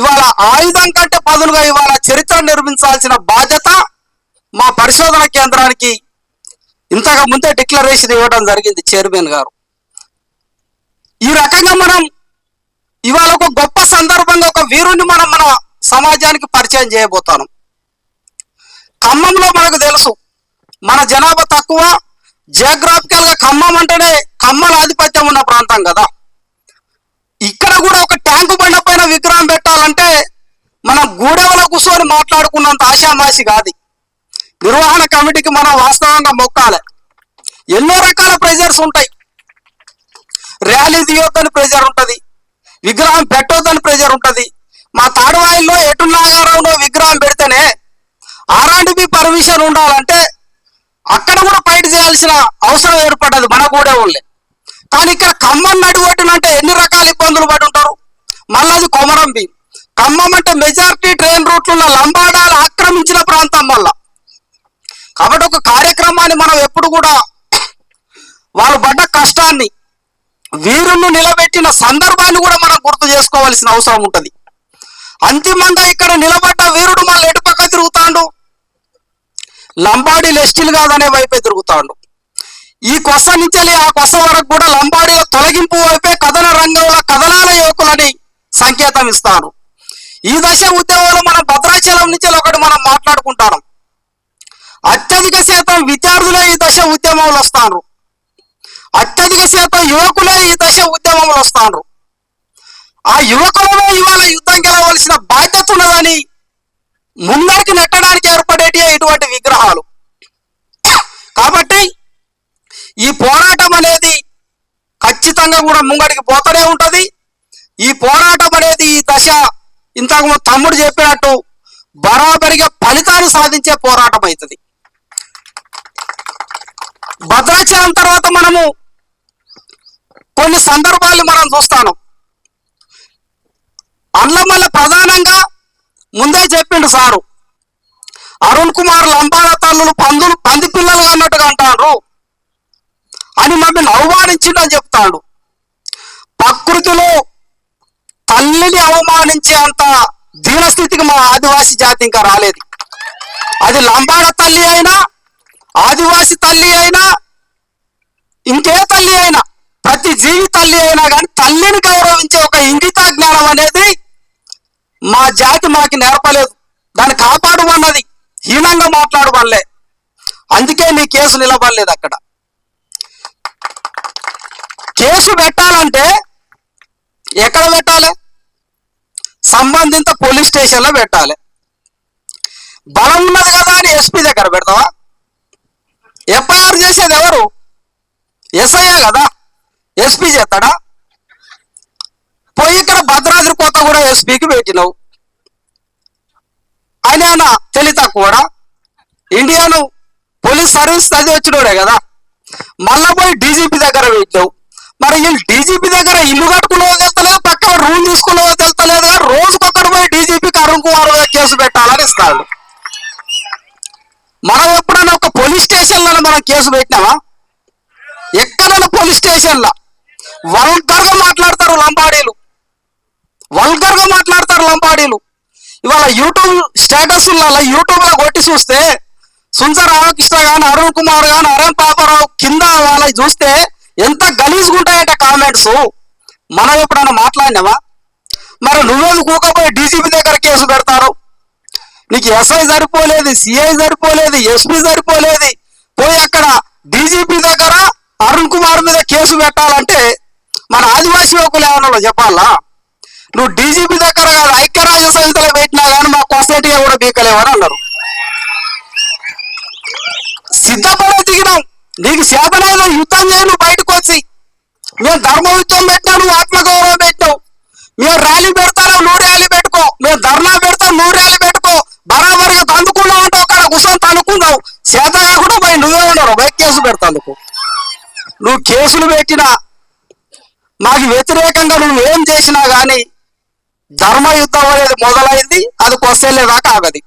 ఇవాళ ఆయుధం కంటే బదులుగా ఇవాళ చరిత్ర నిర్మించాల్సిన బాధ్యత మా పరిశోధన కేంద్రానికి ఇంతకు ముందే డిక్లరేషన్ ఇవ్వడం జరిగింది చైర్మన్ గారు. ఈ రకంగా మనం ఇవాళ ఒక గొప్ప సందర్భంగా ఒక వీరుని మనం మన సమాజానికి పరిచయం చేయబోతాను. ఖమ్మంలో మనకు తెలుసు మన జనాభా తక్కువ, జియోగ్రాఫికల్ గా ఖమ్మం అంటేనే కమ్మల ఆధిపత్యం ఉన్న ప్రాంతం కదా. ఇక్కడ కూడా ఒక ట్యాంకు బండ పైన విగ్రహం పెట్టాలంటే మనం గూడెంలో కూర్చొని మాట్లాడుకున్నంత ఆశామాషి కాదు. నిర్వహణ కమిటీకి మనం వాస్తవంగా మొక్కాలి. ఎన్నో రకాల ప్రెజర్స్ ఉంటాయి. ర్యాలీ తీయొద్దని ప్రెజర్ ఉంటుంది, విగ్రహం పెట్టొద్దని ప్రెజర్ ఉంటుంది. మా తాడువాయిల్లో ఎటున్నాగారంలో విగ్రహం పెడితేనే R&B పర్మిషన్ ఉండాలంటే అక్కడ కూడా ఫైట్ చేయాల్సిన అవసరం ఏర్పడ్డది మన గూడెంలే. కానీ ఇక్కడ ఖమ్మం నడిగొట్టినంటే ఎన్ని రకాల ఇబ్బందులు పడి ఉంటారు. మళ్ళీ అది కొమరం భీం. ఖమ్మం అంటే మెజారిటీ ట్రైన్ రూట్లున్న లంబాడాలు ఆక్రమించిన ప్రాంతం వల్ల. కాబట్టి ఒక కార్యక్రమాన్ని మనం ఎప్పుడు కూడా వాళ్ళు పడ్డ కష్టాన్ని, వీరులను నిలబెట్టిన సందర్భాన్ని కూడా మనం గుర్తు చేసుకోవాల్సిన అవసరం ఉంటుంది. అంతిమంగా ఇక్కడ నిలబడ్డ వీరుడు మళ్ళీ ఎటు పక్క తిరుగుతాడు, లంబాడీ లెస్టిల్ కాదనే వైపే తిరుగుతాడు. ఈ కొస నుంచి ఆ కొస వరకు కూడా లంబాడీల తొలగింపు వైపే కథన రంగంలో కథనాల యువకులని సంకేతం ఇస్తాను. ఈ దశ ఉద్యమంలో మనం భద్రాచలం నుంచి ఒకటి మనం మాట్లాడుకుంటాం. అత్యధిక శాతం విద్యార్థులే ఈ దశ ఉద్యమంలో వస్తాను, అత్యధిక శాతం యువకులే ఈ దశ ఉద్యమంలో వస్తాను. ఆ యువకులలో ఇవాళ యుద్ధం గెలవలసిన బాధ్యత ఉన్నదని ముందరికి నెట్టడానికి ఏర్పడేటి ఇటువంటి విగ్రహాలు. కాబట్టి ఈ పోరాటం అనేది ఖచ్చితంగా కూడా ముంగడికి పోతూనే ఉంటది. ఈ పోరాటం అనేది ఈ దశ ఇంతకు తమ్ముడు చెప్పినట్టు బరాబరిగా ఫలితాన్ని సాధించే పోరాటం అవుతుంది. భద్రాచలం తర్వాత మనము కొన్ని సందర్భాలు మనం చూస్తాను. అందులో ప్రధానంగా ముందే చెప్పిండు సారు, అరుణ్ కుమార్ లంబాడ తల్లులు పంది పిల్లలు అన్నట్టుగా అంటారు అని మమ్మల్ని అవమానించిండని చెప్తాడు. ప్రకృతిలో తల్లిని అవమానించే అంత దీనస్థితికి మా ఆదివాసీ జాతి ఇంకా రాలేదు. అది లంబాడ తల్లి అయినా, ఆదివాసీ తల్లి అయినా, ఇంకే తల్లి అయినా, ప్రతి జీవి తల్లి అయినా కానీ తల్లిని గౌరవించే ఒక ఇంగిత జ్ఞానం అనేది మా జాతి మాకు నేర్పలేదు. దాన్ని కాపాడమన్నది హీనంగా మాట్లాడవల్లే. అందుకే నీ కేసు నిలబడలేదు. అక్కడ కేసు పెట్టాలంటే ఎక్కడ పెట్టాలి? సంబంధిత పోలీస్ స్టేషన్లో పెట్టాలి. బలం ఉన్నది కదా అని ఎస్పీ దగ్గర పెడతావా? ఎఫ్ఐఆర్ చేసేది ఎవరు? ఎస్ఐఏ కదా. ఎస్పీ చేస్తాడా? పోయి ఇక్కడ భద్రాద్రి కొత్త కూడా ఎస్పీకి పెట్టినావు. ఆయన తెలి తక్కువడా? ఇండియన్ పోలీస్ సర్వీస్ చదివి వచ్చినోడే కదా. మళ్ళా పోయి డీజీపీ దగ్గర పెట్టినావు. మరి వీళ్ళు డీజీపీ దగ్గర ఇల్లు కట్టుకున్నదో తెలుస్తలేదు, పక్కన రూమ్ తీసుకున్నదో తెలుస్తలేదు. రోజుకొకటి పోయి డీజీపీకి అరుణ్ కుమార్ మీద కేసు పెట్టాలని ఇస్తాడు. మనం ఎప్పుడైనా ఒక పోలీస్ స్టేషన్లో మనం కేసు పెట్టినామా? ఎక్కడైనా పోలీస్ స్టేషన్లో వల్గర్గా మాట్లాడతారు లంబాడీలు, వల్గర్గా మాట్లాడతారు లంబాడీలు. ఇవాళ యూట్యూబ్ స్టేటస్లలో యూట్యూబ్లో కొట్టి చూస్తే సుందర రామకృష్ణ కానీ, అరుణ్ కుమార్ కానీ, అరుణ్ పాపారావు కింద వాళ్ళకి చూస్తే ఎంత గలీజ్గా ఉంటాయంటే కామెంట్స్. మనం ఎప్పుడైనా మాట్లాడినావా? మరి నువ్వేది కూకపోయి డీజీపీ దగ్గర కేసు పెడతారు? నీకు ఎస్ఐ సరిపోలేదు, సిఐ సరిపోలేదు, ఎస్పీ సరిపోలేదు. పోయి అక్కడ డీజీపీ దగ్గర అరుణ్ కుమార్ మీద కేసు పెట్టాలంటే మన ఆదివాసీ యువకులు ఏమన్నా చెప్పాలా? నువ్వు డీజీపీ దగ్గర కాదు, ఐక్యరాజ్య సమితిలో పెట్టినా కానీ మా కొసటిగా కూడా బీకలేవని అన్నారు. సిద్ధపడే దిగినాం. నీకు చేతనైన యుద్ధం చేయను. బయటకు వచ్చి మేము ధర్మ యుద్ధం పెట్టావు, నువ్వు ఆత్మగౌరవం పెట్టావు. మేము ర్యాలీ పెడతాను, నువ్వు ర్యాలీ పెట్టుకో. మేము ధర్నా పెడతాం, నువ్వు ర్యాలీ పెట్టుకో. బరాబరిగా తందుకున్నావు అంటే ఒక కూర్చొని తనుకున్నావు. చేత కాకుండా పోయి నువ్వే ఉండరు బయట కేసు పెడతాందుకు. నువ్వు కేసులు పెట్టినా మాకు వ్యతిరేకంగా నువ్వు ఏం చేసినా కానీ ధర్మ యుద్ధం అనేది మొదలైంది. అది కొస్తేలేదాకా ఆగది.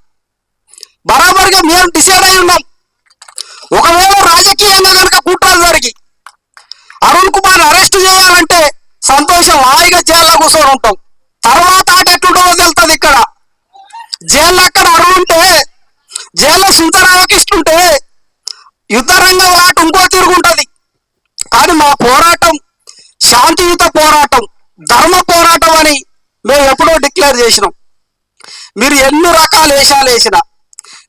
బరాబరిగా మేము డిసైడ్ అయి ఉన్నాం. ఒకవేళ రాజకీయంగా కనుక కుట్రలు జరిగి అరుణ్ కుమార్ అరెస్ట్ చేయాలంటే సంతోషం, హాయిగా జైల్లో కూర్చొని ఉంటాం. తర్వాత ఆట ఎట్లుంటుందో తెలుస్తుంది. ఇక్కడ జైల్లో అక్కడ అరుణ్ ఉంటే, జైల్లో సుందర రామకృష్ణ ఉంటే యుద్ధ రంగం ఆట ఇంకో తిరుగుంటది. కానీ మా పోరాటం శాంతియుత పోరాటం, ధర్మ పోరాటం అని మేము ఎప్పుడో డిక్లేర్ చేసినాం. మీరు ఎన్ని రకాల వేషాలు వేసినా,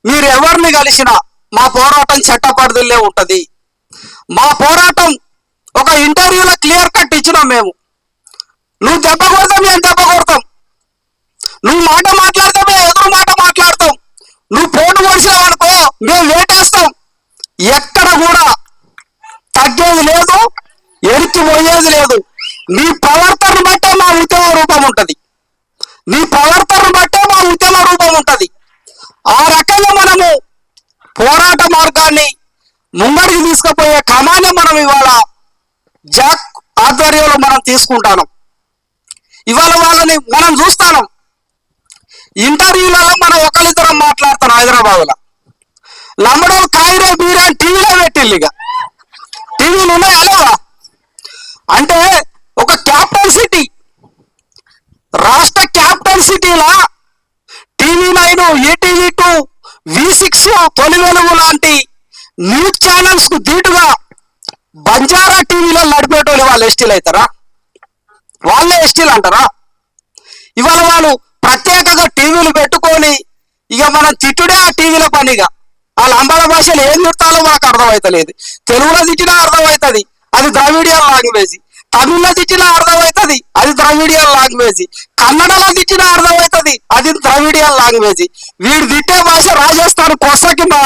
మీరు ఎవరిని కలిసినా మా పోరాటం చట్టపరిధిలో ఉంటుంది. మా పోరాటం ఒక ఇంటర్వ్యూలో క్లియర్ కట్ ఇచ్చినాం మేము. నువ్వు దెబ్బ కొడతాం, మేము దెబ్బ కొడతాం. నువ్వు మాట మాట్లాడతాం, మేము ఎదురు మాట మాట్లాడతాం. నువ్వు పోటు పోసినావు అనుకో, మేము వేటేస్తాం. ఎక్కడ కూడా తగ్గేది లేదు, ఎడికి పోయేది లేదు. నీ ప్రవర్తన బట్టే మా ఉద్యమ రూపం ఉంటుంది. నీ ప్రవర్తన బట్టే మా ఉద్యమ రూపం ఉంటుంది. ఆ రకంగా మనము పోరాట మార్గాన్ని ముందరికి తీసుకుపోయే క్రమాన్ని మనం ఇవాళ జాక్ ఆధ్వర్యంలో మనం తీసుకుంటాను. ఇవాళ వాళ్ళని మనం చూస్తాను. ఇంటర్వ్యూలలో మనం ఒకరిద్దరం మాట్లాడతాను. హైదరాబాద్లో లంబడో కాయిరే బీరే టీవీలో పెట్టిల్లు. ఇక టీవీలు ఉన్నాయా లేవా అంటే ఒక క్యాపిటల్ సిటీ, రాష్ట్ర క్యాపిటల్ సిటీలా TV9, ETV2, V6, తొలి వెలుగు లాంటి న్యూస్ ఛానల్స్ కు ధీటుగా బంజారా టీవీలో నడిపేటోళ్ళు వాళ్ళు ఎస్టీలు అవుతారా? వాళ్ళే ఎస్టీలు అంటారా? ఇవాళ వాళ్ళు ప్రత్యేకంగా టీవీలు పెట్టుకొని ఇక మనం తిట్టుడే ఆ టీవీల పనిగా. వాళ్ళ అంబాల భాషలు ఏం తిడతాలో మనకు అర్థమవుతలేదు. తెలుగులో తిట్టినా అర్థమవుతుంది, అది ద్రవిడియన్ లాంగ్వేజ్. తమిళ్లో తిట్టినా అర్థమవుతుంది, అది ద్రవిడియన్ లాంగ్వేజ్. కన్నడలో తిట్టినా అర్థమవుతుంది, అది ద్రవిడియన్ లాంగ్వేజ్. వీడు తిట్టే భాష రాజస్థాన్ కొసకి మా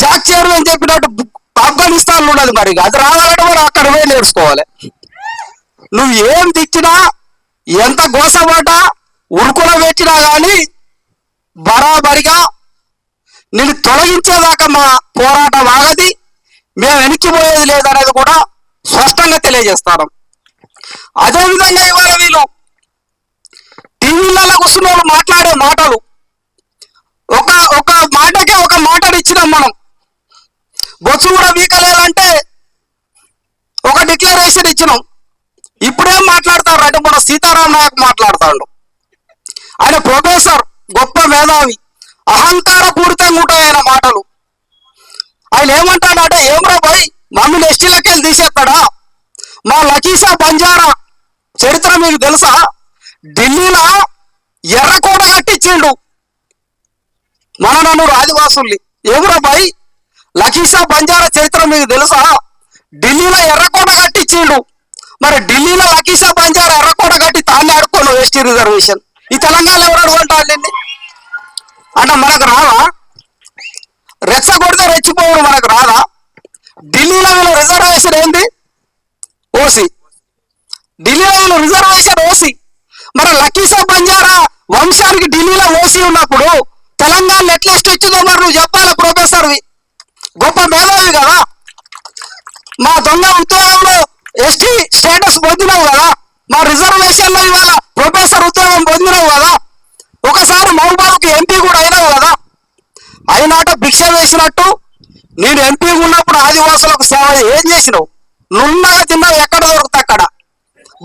జాక్ చైర్మన్ చెప్పినట్టు ఆఫ్ఘనిస్తాన్ ఉన్నది. మరి అది రావాలంటే మనం అక్కడ పోయి నేర్చుకోవాలి. నువ్వు ఏం తిట్టినా, ఎంత గోసమాట ఉరుకులో పెట్టినా కానీ బరాబరిగా నేను తొలగించేదాకా మా పోరాటం ఆగది, మేము వెనక్కిపోయేది లేదనేది కూడా స్పష్టంగా తెలియజేస్తాను. అదేవిధంగా ఇవాళ వీళ్ళు టీవీలలో కూర్చున్న వాళ్ళు మాట్లాడే మాటలు, ఒక మాటకే ఒక మాటను ఇచ్చినాం మనం. బొచ్చు కూడా వీకలేదంటే ఒక డిక్లరేషన్ ఇచ్చినాం. ఇప్పుడేం మాట్లాడతారు అంటే మన సీతారాం నాయక్ మాట్లాడతాడు. ఆయన ప్రొఫెసర్, గొప్ప మేధావి, అహంకార పూరితంగా ఉంటాయి ఆయన మాటలు. ఆయన ఏమంటాడంటే, ఏమ్రా భయ్ మమ్మల్ని ఎస్టీలకి తీసేస్తాడా? మా లకీసా బంజారా చరిత్ర మీకు తెలుసా? ఢిల్లీలో ఎర్రకోట కట్టించిండు మన నన్ను ఆదివాసుల్ని. ఏమ్రా భయ్ లకీసా బంజారా చరిత్ర మీకు తెలుసా? ఢిల్లీలో ఎర్రకోట కట్టించిండు. మరి ఢిల్లీలో లకీసా బంజారా ఎర్రకోట కట్టి తాన్ని ఆడుకోను ఎస్టీ రిజర్వేషన్. ఈ తెలంగాణలో ఎవరు అడుగుంటాడండి అంటే మనకు రాదా? రెచ్చగొడితే రెచ్చిపోవడం మనకు రాదా? ఢిల్లీలో వీళ్ళ రిజర్వేషన్ ఏంది? ఓసీ. ఢిల్లీలో వీళ్ళ రిజర్వేషన్ ఓసీ. మరి లకీసా బంజారా వంశానికి ఢిల్లీలో ఓసీ ఉన్నప్పుడు తెలంగాణ ఎట్లా ఇచ్చిందో మరి నువ్వు చెప్పాలి. ప్రొఫెసర్వి, గొప్ప మేధావి కదా. మా దొంగ ఉద్యోగంలో ఎస్టీ స్టేటస్ పొందినావు కదా, మా రిజర్వేషన్ లో ఇవాళ ప్రొఫెసర్ ఉద్యోగం పొందినావు కదా, ఒకసారి మహబూబాబాద్కి ఎంపీ కూడా అయినావు కదా. అయినాట భిక్ష వేసినట్టు నేను ఎంపీ ఉన్నప్పుడు ఆదివాసులకు సేవ ఏం చేసినావు? నున్నగా తిన్నావు, ఎక్కడ దొరుకుతా అక్కడ.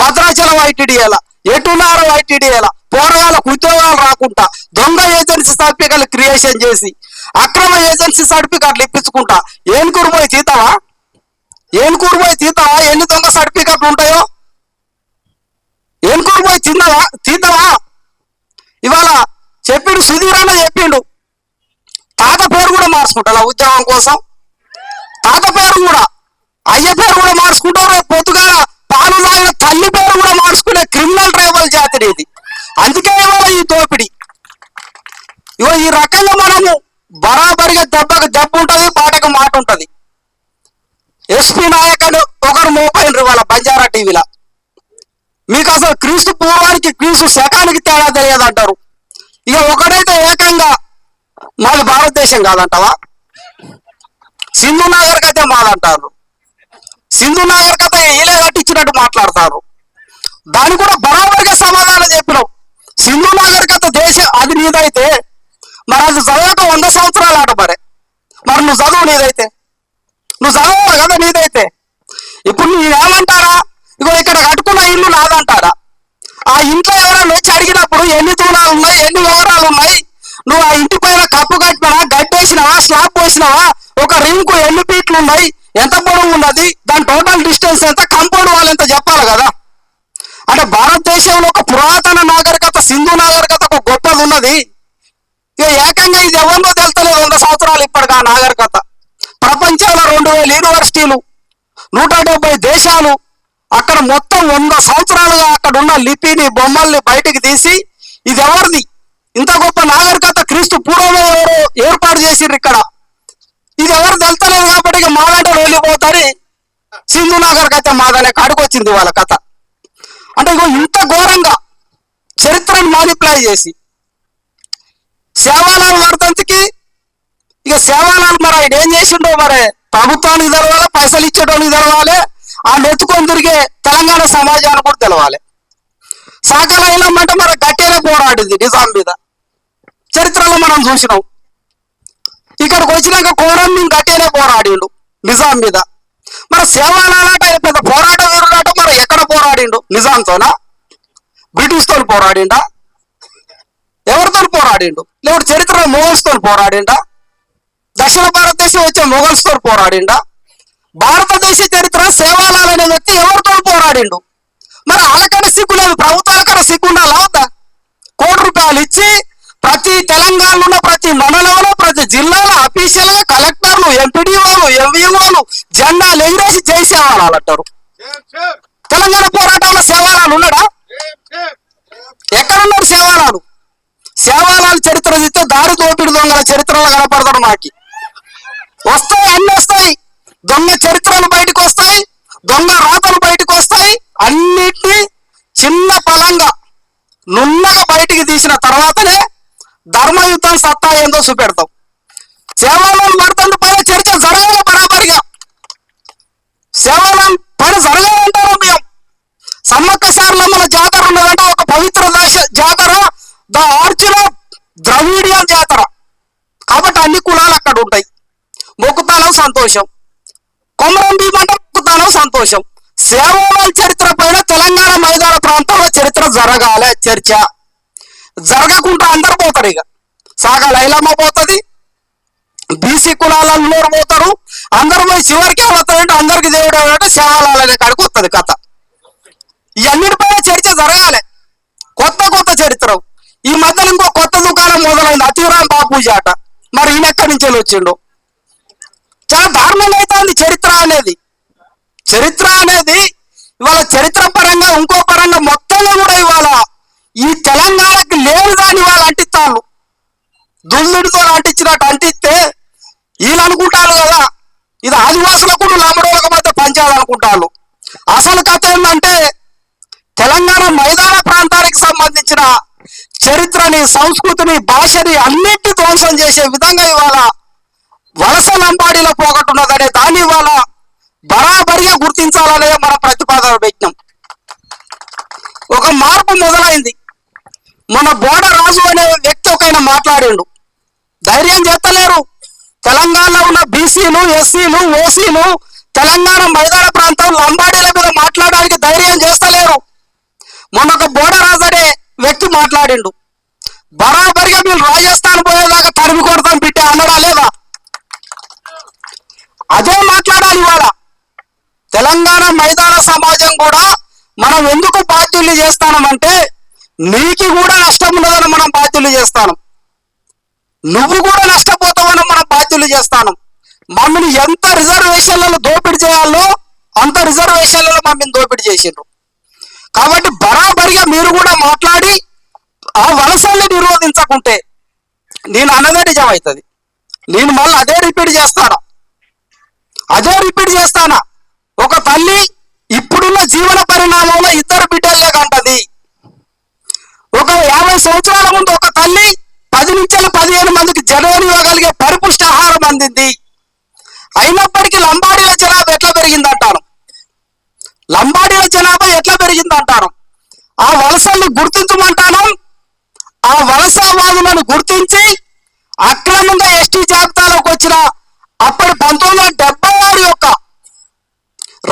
భద్రాచలం ఐటీడీఏలా, ఎటున్నారు ఐటీడీఏలా పోరాళ్ళకు ఉద్యోగాలు రాకుండా దొంగ ఏజెన్సీ సర్టిఫికెట్లు క్రియేషన్ చేసి అక్రమ ఏజెన్సీ సర్టిఫికెట్లు ఇప్పించుకుంటా ఏనుకూరు పోయి తీతావా? ఏనుకూరు పోయి తీతావా? ఎన్ని దొంగ సర్టిఫికెట్లు ఉంటాయో ఏనుకూరు పోయి తీతావా? ఇవాళ చెప్పిండు, సుధీరన్న చెప్పిండు, తాత పేరు కూడా మార్చుకుంటా ఉద్యోగం కోసం. తాత పేరు కూడా, అయ్య పేరు కూడా మార్చుకుంటారు. పొద్దుగా పాలు తాగిన తల్లి పేరు కూడా మార్చుకునే క్రిమినల్ ట్రైబల్ జాతి ఇది. అందుకే ఇవాళ ఈ దోపిడి. ఇవాళ ఈ రకంగా మనము బరాబరిగా దెబ్బకు దెబ్బ ఉంటుంది, మాటకు మాట ఉంటుంది. ఎస్పీ నాయక్ అని ఒకరు మోపైనరు ఇవాళ బంజారా టీవీలో. మీకు అసలు క్రీస్తు పూర్వానికి క్రీస్తు శకానికి తేడా తెలియదు అంటారు. ఇక ఒకడైతే ఏకంగా మాది భారతదేశం కాదంటావా? సింధు నాగరికత మాదంటారు. సింధు నాగరికత ఈలే కట్టించినట్టు మాట్లాడతారు. దానికి కూడా బరాబరిగా సమాధానం చెప్పినాం. సింధు నాగరికత దేశం అది నీదైతే మరి అది చదవక 100 సంవత్సరాలు ఆట. మరి నువ్వు చదువు నీదైతే, నువ్వు చదవవు కదా నీదైతే. ఇప్పుడు నువ్వు ఏమంటారా? ఇగో ఇక్కడ కట్టుకున్న ఇల్లు నాదంటారా? ఆ ఇంట్లో ఎవరైనా వచ్చి అడిగినప్పుడు ఎన్ని దూరాలు ఉన్నాయి, ఎన్ని వివరాలు ఉన్నాయి, నువ్వు ఆ ఇంటి పైన కప్పు కట్టినావా, గడ్డేసినావా, స్లాబ్ పోసినావా, ఒక రింగ్ ఎన్ని ఫీట్లు ఉన్నాయి, ఎంత పొడవు ఉన్నది, దాని టోటల్ డిస్టెన్స్ ఎంత, కంపౌండ్ వాళ్ళు ఎంత చెప్పాలి కదా. అంటే భారతదేశంలో ఒక పురాతన నాగరికత సింధు నాగరికత ఒక గొప్పది ఉన్నది. ఇక ఏకంగా ఇది ఎవరినో తెలుతలేదు 100 సంవత్సరాలు ఇప్పటికి ఆ నాగరికత. ప్రపంచంలో 2000 యూనివర్సిటీలు, 170 దేశాలు, అక్కడ మొత్తం 100 సంవత్సరాలుగా అక్కడ ఉన్న లిపిని బొమ్మల్ని బయటికి తీసి ఇది ఎవరిది, ఇంత గొప్ప నాగరికత క్రీస్తు పూర్వమే ఎవరు ఏర్పాటు చేసిర్రు ఇక్కడ, ఇది ఎవరు తెలుతలేదు కాబట్టి మా వెంట వెళ్ళిపోతారు, సింధు నాగరికత మాదనే కాడికి వచ్చింది వాళ్ళ కథ. అంటే ఇగో ఇంత ఘోరంగా చరిత్రను మానిప్లై చేసి సేవాలాల్ వర్ధంతికి ఇక సేవాలాల్ మరి ఆయన ఏం చేసిండో మరి ప్రభుత్వానికి తెలవాలి, పైసలు ఇచ్చేటోనికి తెలవాలి, ఆ నెత్తుకొని తిరిగే తెలంగాణ సమాజానికి కూడా తెలవాలి. సాకల ఇల్లమ్మంటే మరి గట్టిగానే పోరాడింది నిజాం మీద, చరిత్రలో మనం చూసినాం. ఇక్కడికి వచ్చినాక కోరం మేము గట్టిగానే పోరాడిండు నిజాం మీద. మరి సేవాలాలాట ఆయన పెద్ద పోరాట వీరుడాట, మరి ఎక్కడ పోరాడిండు? నిజాంతోనా, బ్రిటిష్ తో పోరాడిండా, ఎవరితో పోరాడిండు? లేకపోతే చరిత్రలో మొఘల్స్ తో పోరాడిండా, దక్షిణ భారతదేశం వచ్చే మొఘల్స్ తో పోరాడిండా? భారతదేశ చరిత్ర సేవాలాల్ అనే వ్యక్తి ఎవరితో పోరాడిండు? మరి వాళ్ళకడ సిగ్గులేదు, ప్రభుత్వాలకడ సిగ్గుండాలా వద్దా? ₹1 ఇచ్చి ప్రతి తెలంగాణలో ఉన్న ప్రతి మండలంలో ప్రతి జిల్లాలో అఫీషియల్ గా కలెక్టర్లు, ఎంపీడీఓలు, ఎంవీఓలు జెండాలు ఎగిరేసి జై సేవాలాల్ అంటారు. తెలంగాణ పోరాటంలో సేవాలాల్ ఉన్నాడా? ఎక్కడున్నాడు సేవాలాలు? సేవాలాల్ చరిత్ర తీస్తే దారి దోపిడి దొంగల చరిత్రలో కనపడతాడు మాకి. వస్తాయి, అన్ని వస్తాయి, దొంగ చరిత్రలు బయటకు వస్తాయి, దొంగ రాతలు బయటకు వస్తాయి. అన్నిటినీ చిన్న పదంగా నున్నగా బయటికి తీసిన తర్వాతనే ధర్మయుద్ధం సత్తా ఏందో చూపెడతాం. సేవాలాల్ వర్ధంతి పైన చర్చ జరగాలి బరాబరిగా. సేవాలాల్ పైన జరగాలంటారు మేము. సమ్మక్క సారలమ్మల జాతర ఉన్నదంటే ఒక పవిత్ర జాతర, ద ఆర్చిలో ద్రవిడియన్ జాతర కాబట్టి అన్ని కులాలు అక్కడ ఉంటాయి. మొక్కుతానం సంతోషం, కొమరం భీం అంటే మొక్కుతానం సంతోషం. సేవాలాల్ చరిత్ర పైన తెలంగాణ మైదాన ప్రాంతంలో చరిత్ర జరగాలి, చర్చ జరగకుండా అందరు పోతారు. ఇక సాగల ఐలమ్మ పోతుంది, బీసీ కులాలలో పోతారు, అందరు పోయి చివరికి ఏమవుతారంటే అందరికి దేవుడు ఏమంటే సేవాలాల్ అనే కాడికి వస్తుంది కథ. ఇవన్నిటిపైన చర్చ జరగాలి, కొత్త కొత్త చరిత్ర. ఈ మధ్యలో ఇంకో కొత్త దుకాణం మొదలైంది, అతిరామ్ బాపూజీ ఆట. మరి ఈయన ఎక్కడి నుంచి వచ్చిండు? చాలా దారుణంగా అవుతుంది చరిత్ర అనేది. చరిత్ర అనేది ఇవాళ చరిత్ర పరంగా ఇంకో పరంగా మొత్తంగా కూడా ఇవాళ ఈ తెలంగాణకి లేని దాన్ని వాళ్ళు అంటిస్తాను, దుల్లుడితో అంటించినట్టు అంటిస్తే వీళ్ళు అనుకుంటారు కదా ఇది ఆదివాసులకు లంబడోళ్ళకు మధ్య పంచాలు అనుకుంటారు. అసలు కథ ఏంటంటే తెలంగాణ మైదాన ప్రాంతానికి సంబంధించిన చరిత్రని, సంస్కృతిని, భాషని అన్నింటినీ ధ్వంసం చేసే విధంగా ఇవాళ వలస లంబాడీలో పోగొట్టున్నదనే దాన్ని ఇవాళ బరాబరిగా గుర్తించాలనే మనం ప్రతిపాదన పెట్టినాం. ఒక మార్పు మొదలైంది. మన బోడ రాజు అనే వ్యక్తి ఒకైనా మాట్లాడిండు, ధైర్యం చేస్తలేరు. తెలంగాణలో ఉన్న బీసీలు, ఎస్సీలు, ఓసీలు తెలంగాణ మైదాన ప్రాంతం లంబాడీల మీద మాట్లాడడానికి ధైర్యం చేస్తలేరు. మొన్న ఒక బోడరాజు అనే వ్యక్తి మాట్లాడిండు, బరాబరిగా మీరు రాజస్థాన్ పోయేదాకా తరిమి కొడతాం బిడ్డ అన్నడా లేదా? అదే మాట్లాడాలి ఇవాళ. తెలంగాణ మైదాన సమాజం కూడా మనం ఎందుకు బాధ్యులు చేస్తామంటే నీకు కూడా నష్టం ఉన్నదని మనం బాధ్యులు చేస్తాను, నువ్వు కూడా నష్టపోతావని మనం బాధ్యులు చేస్తాను. మమ్మల్ని ఎంత రిజర్వేషన్లలో దోపిడీ చేయాలో అంత రిజర్వేషన్లలో మమ్మల్ని దోపిడీ చేసిండ్రు. కాబట్టి బరాబరిగా మీరు కూడా మాట్లాడి ఆ వలసల్ని నిరోధించకుంటే నేను అన్నదే నిజం అవుతుంది. నేను మళ్ళీ అదే రిపీట్ చేస్తానా. ఒక తల్లి ఇప్పుడున్న జీవన పరిణామంలో 2 బిడ్డలే కంటది. ఒక 50 సంవత్సరాల ముందు ఒక తల్లి 10 నుంచి 15 మందికి జననివ్వగలిగే పరిపుష్టి ఆహారం అందింది. అయినప్పటికీ లంబాడీల జనాభా ఎట్లా పెరిగిందంటాను, ఆ వలసల్ని గుర్తించమంటాను. ఆ వలసవాదులను గుర్తించి అక్రమంగా ఎస్టీ జాబితాలోకి వచ్చిన అప్పటి 1976 యొక్క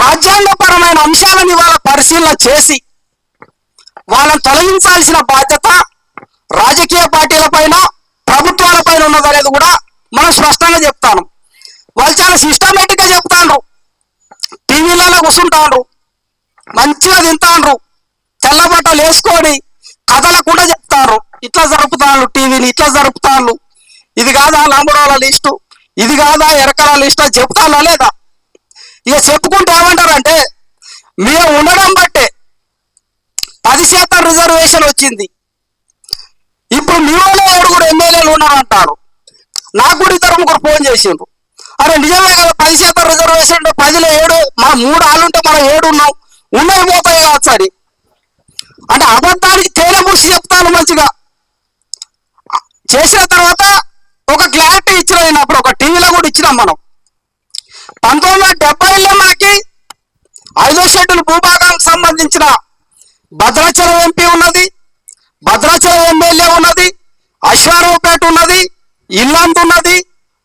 రాజ్యాంగపరమైన అంశాలను ఇవాళ పరిశీలన చేసి వాళ్ళని తొలగించాల్సిన బాధ్యత రాజకీయ పార్టీల పైన, ప్రభుత్వాల పైన ఉన్నదనేది కూడా మనం స్పష్టంగా చెప్తాను. సిస్టమేటిక్ గా చెప్తాండ్రు, టీవీలలో కూర్చుంటాండ్రు, మంచిగా తింటాండ్రు, తెల్ల బట్టలు వేసుకొని కథలకుండా చెప్తారు. ఇట్లా జరుపుతాళ్ళు టీవీని, ఇట్లా జరుపుతాళ్ళు, ఇది కాదా లంబడోళ్ళ లిస్టు, ఇది కాదా ఎరకల లిస్టు అని చెప్తానా లేదా? ఇక చెప్పుకుంటే ఏమంటారంటే మేము ఉండడం బట్టే 10% రిజర్వేషన్ వచ్చింది. ఇప్పుడు మీ వాళ్ళు 7 ఎమ్మెల్యేలు ఉన్నారంటారు. నాకు కూడా 2-3 ఫోన్ చేసిండ్రు, అరే నిజమే కదా 10% రిజర్వేషన్ ఉంటే 10లో 7, మా 3 ఆళ్ళుంటే మనం 7 ఉన్నాం, ఉన్నాయి పోతాయి కావచ్చు అని. అంటే అబద్ధానికి తేనె పూసి చెప్తాను మంచిగా. చేసిన తర్వాత ఒక క్లారిటీ ఇచ్చిన, నేను అప్పుడు ఒక టీవీలో కూడా ఇచ్చినాం మనం. 1970లో మనకి 5వ షెడ్యూల్ భూభాగానికి సంబంధించిన భద్రాచలం ఎంపీ ఉన్నది, భద్రాచలం ఎమ్మెల్యే ఉన్నది, అశ్వారావుపేట ఉన్నది, ఇల్లందు ఉన్నది,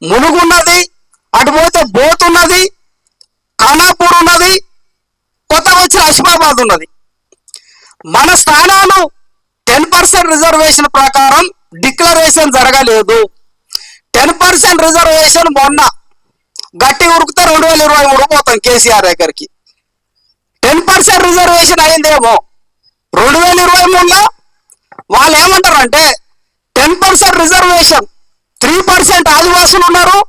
ములుగు ఉన్నది, అటు పోతే బోత్ ఉన్నది, ఖానాపూర్ ఉన్నది, కొత్తగా వచ్చిన అసిఫాబాద్ ఉన్నది. మన స్థానాలు 10% రిజర్వేషన్ ప్రకారం డిక్లరేషన్ జరగలేదు. 10% రిజర్వేషన్ మొన్న గట్టి ఉరికితే 2023 పోతాం కేసీఆర్ దగ్గరికి. 10% రిజర్వేషన్ అయిందేమో 2023లో. వాళ్ళు ఏమంటారంటే 10% రిజర్వేషన్, 3% ఆదివాసులు ఉన్నారు,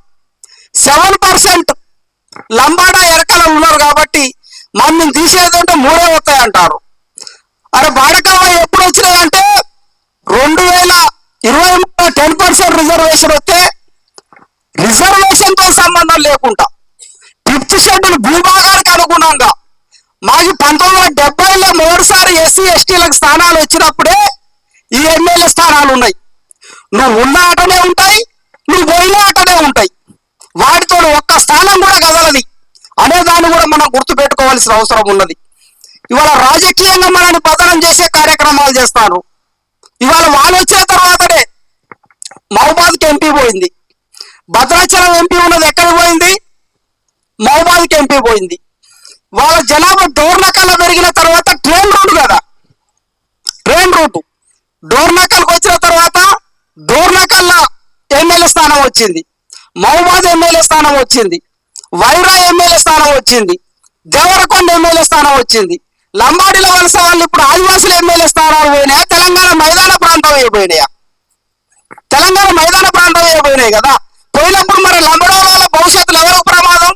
7% లంబాడా ఎరకలు ఉన్నారు కాబట్టి మనం తీసేదంటే 3 వస్తాయి అంటారు. అరే బాడకమ్మ ఎప్పుడు వచ్చినాయంటే 2023 10% రిజర్వేషన్ వస్తే రిజర్వేషన్ తో సంబంధం లేకుండా 5th షెడ్యూల్ భూభాగానికి అనుగుణంగా మాకు 1970లో మొదటిసారి ఎస్సీ ఎస్టీలకు స్థానాలు వచ్చినప్పుడే ఈ ఎమ్మెల్యే స్థానాలు ఉన్నాయి. నువ్వు ఉన్న ఆటనే ఉంటాయి, నువ్వు పోయిన ఆటనే ఉంటాయి, వాటితో ఒక్క స్థానం కూడా కదలది అనే దాన్ని కూడా మనం గుర్తుపెట్టుకోవాల్సిన అవసరం ఉన్నది. ఇవాళ రాజకీయంగా మనల్ని బదనం చేసే కార్యక్రమాలు చేస్తారు. ఇవాళ వాళ్ళు వచ్చిన తర్వాతనే మహబూబాద్కి ఎంపీ పోయింది, భద్రాచలం ఎంపీ ఉన్నది ఎక్కడ పోయింది, మహబూబాద్కి ఎంపీ పోయింది. వాళ్ళ జనాభా డోర్నకల్లా పెరిగిన తర్వాత ట్రైన్ రూట్ కదా, ట్రైన్ రూట్ డోర్నకల్కి వచ్చిన తర్వాత డోర్నకల్లా ఎమ్మెల్యే స్థానం వచ్చింది, మహబూబాద్ ఎమ్మెల్యే స్థానం వచ్చింది, వైరా ఎమ్మెల్యే స్థానం వచ్చింది, దేవరకొండ ఎమ్మెల్యే స్థానం వచ్చింది. లంబాడీల వలస వాళ్ళు ఇప్పుడు ఆదివాసుల ఎమ్మెల్యే స్థానాలు పోయినాయా, తెలంగాణ మైదాన ప్రాంతం అయిపోయినాయా? తెలంగాణ మైదాన ప్రాంతం అయిపోయినాయి కదా. పోయినప్పుడు మరి లంబాడీల వల్ల భవిష్యత్తులో ఎవరికి ప్రమాదం?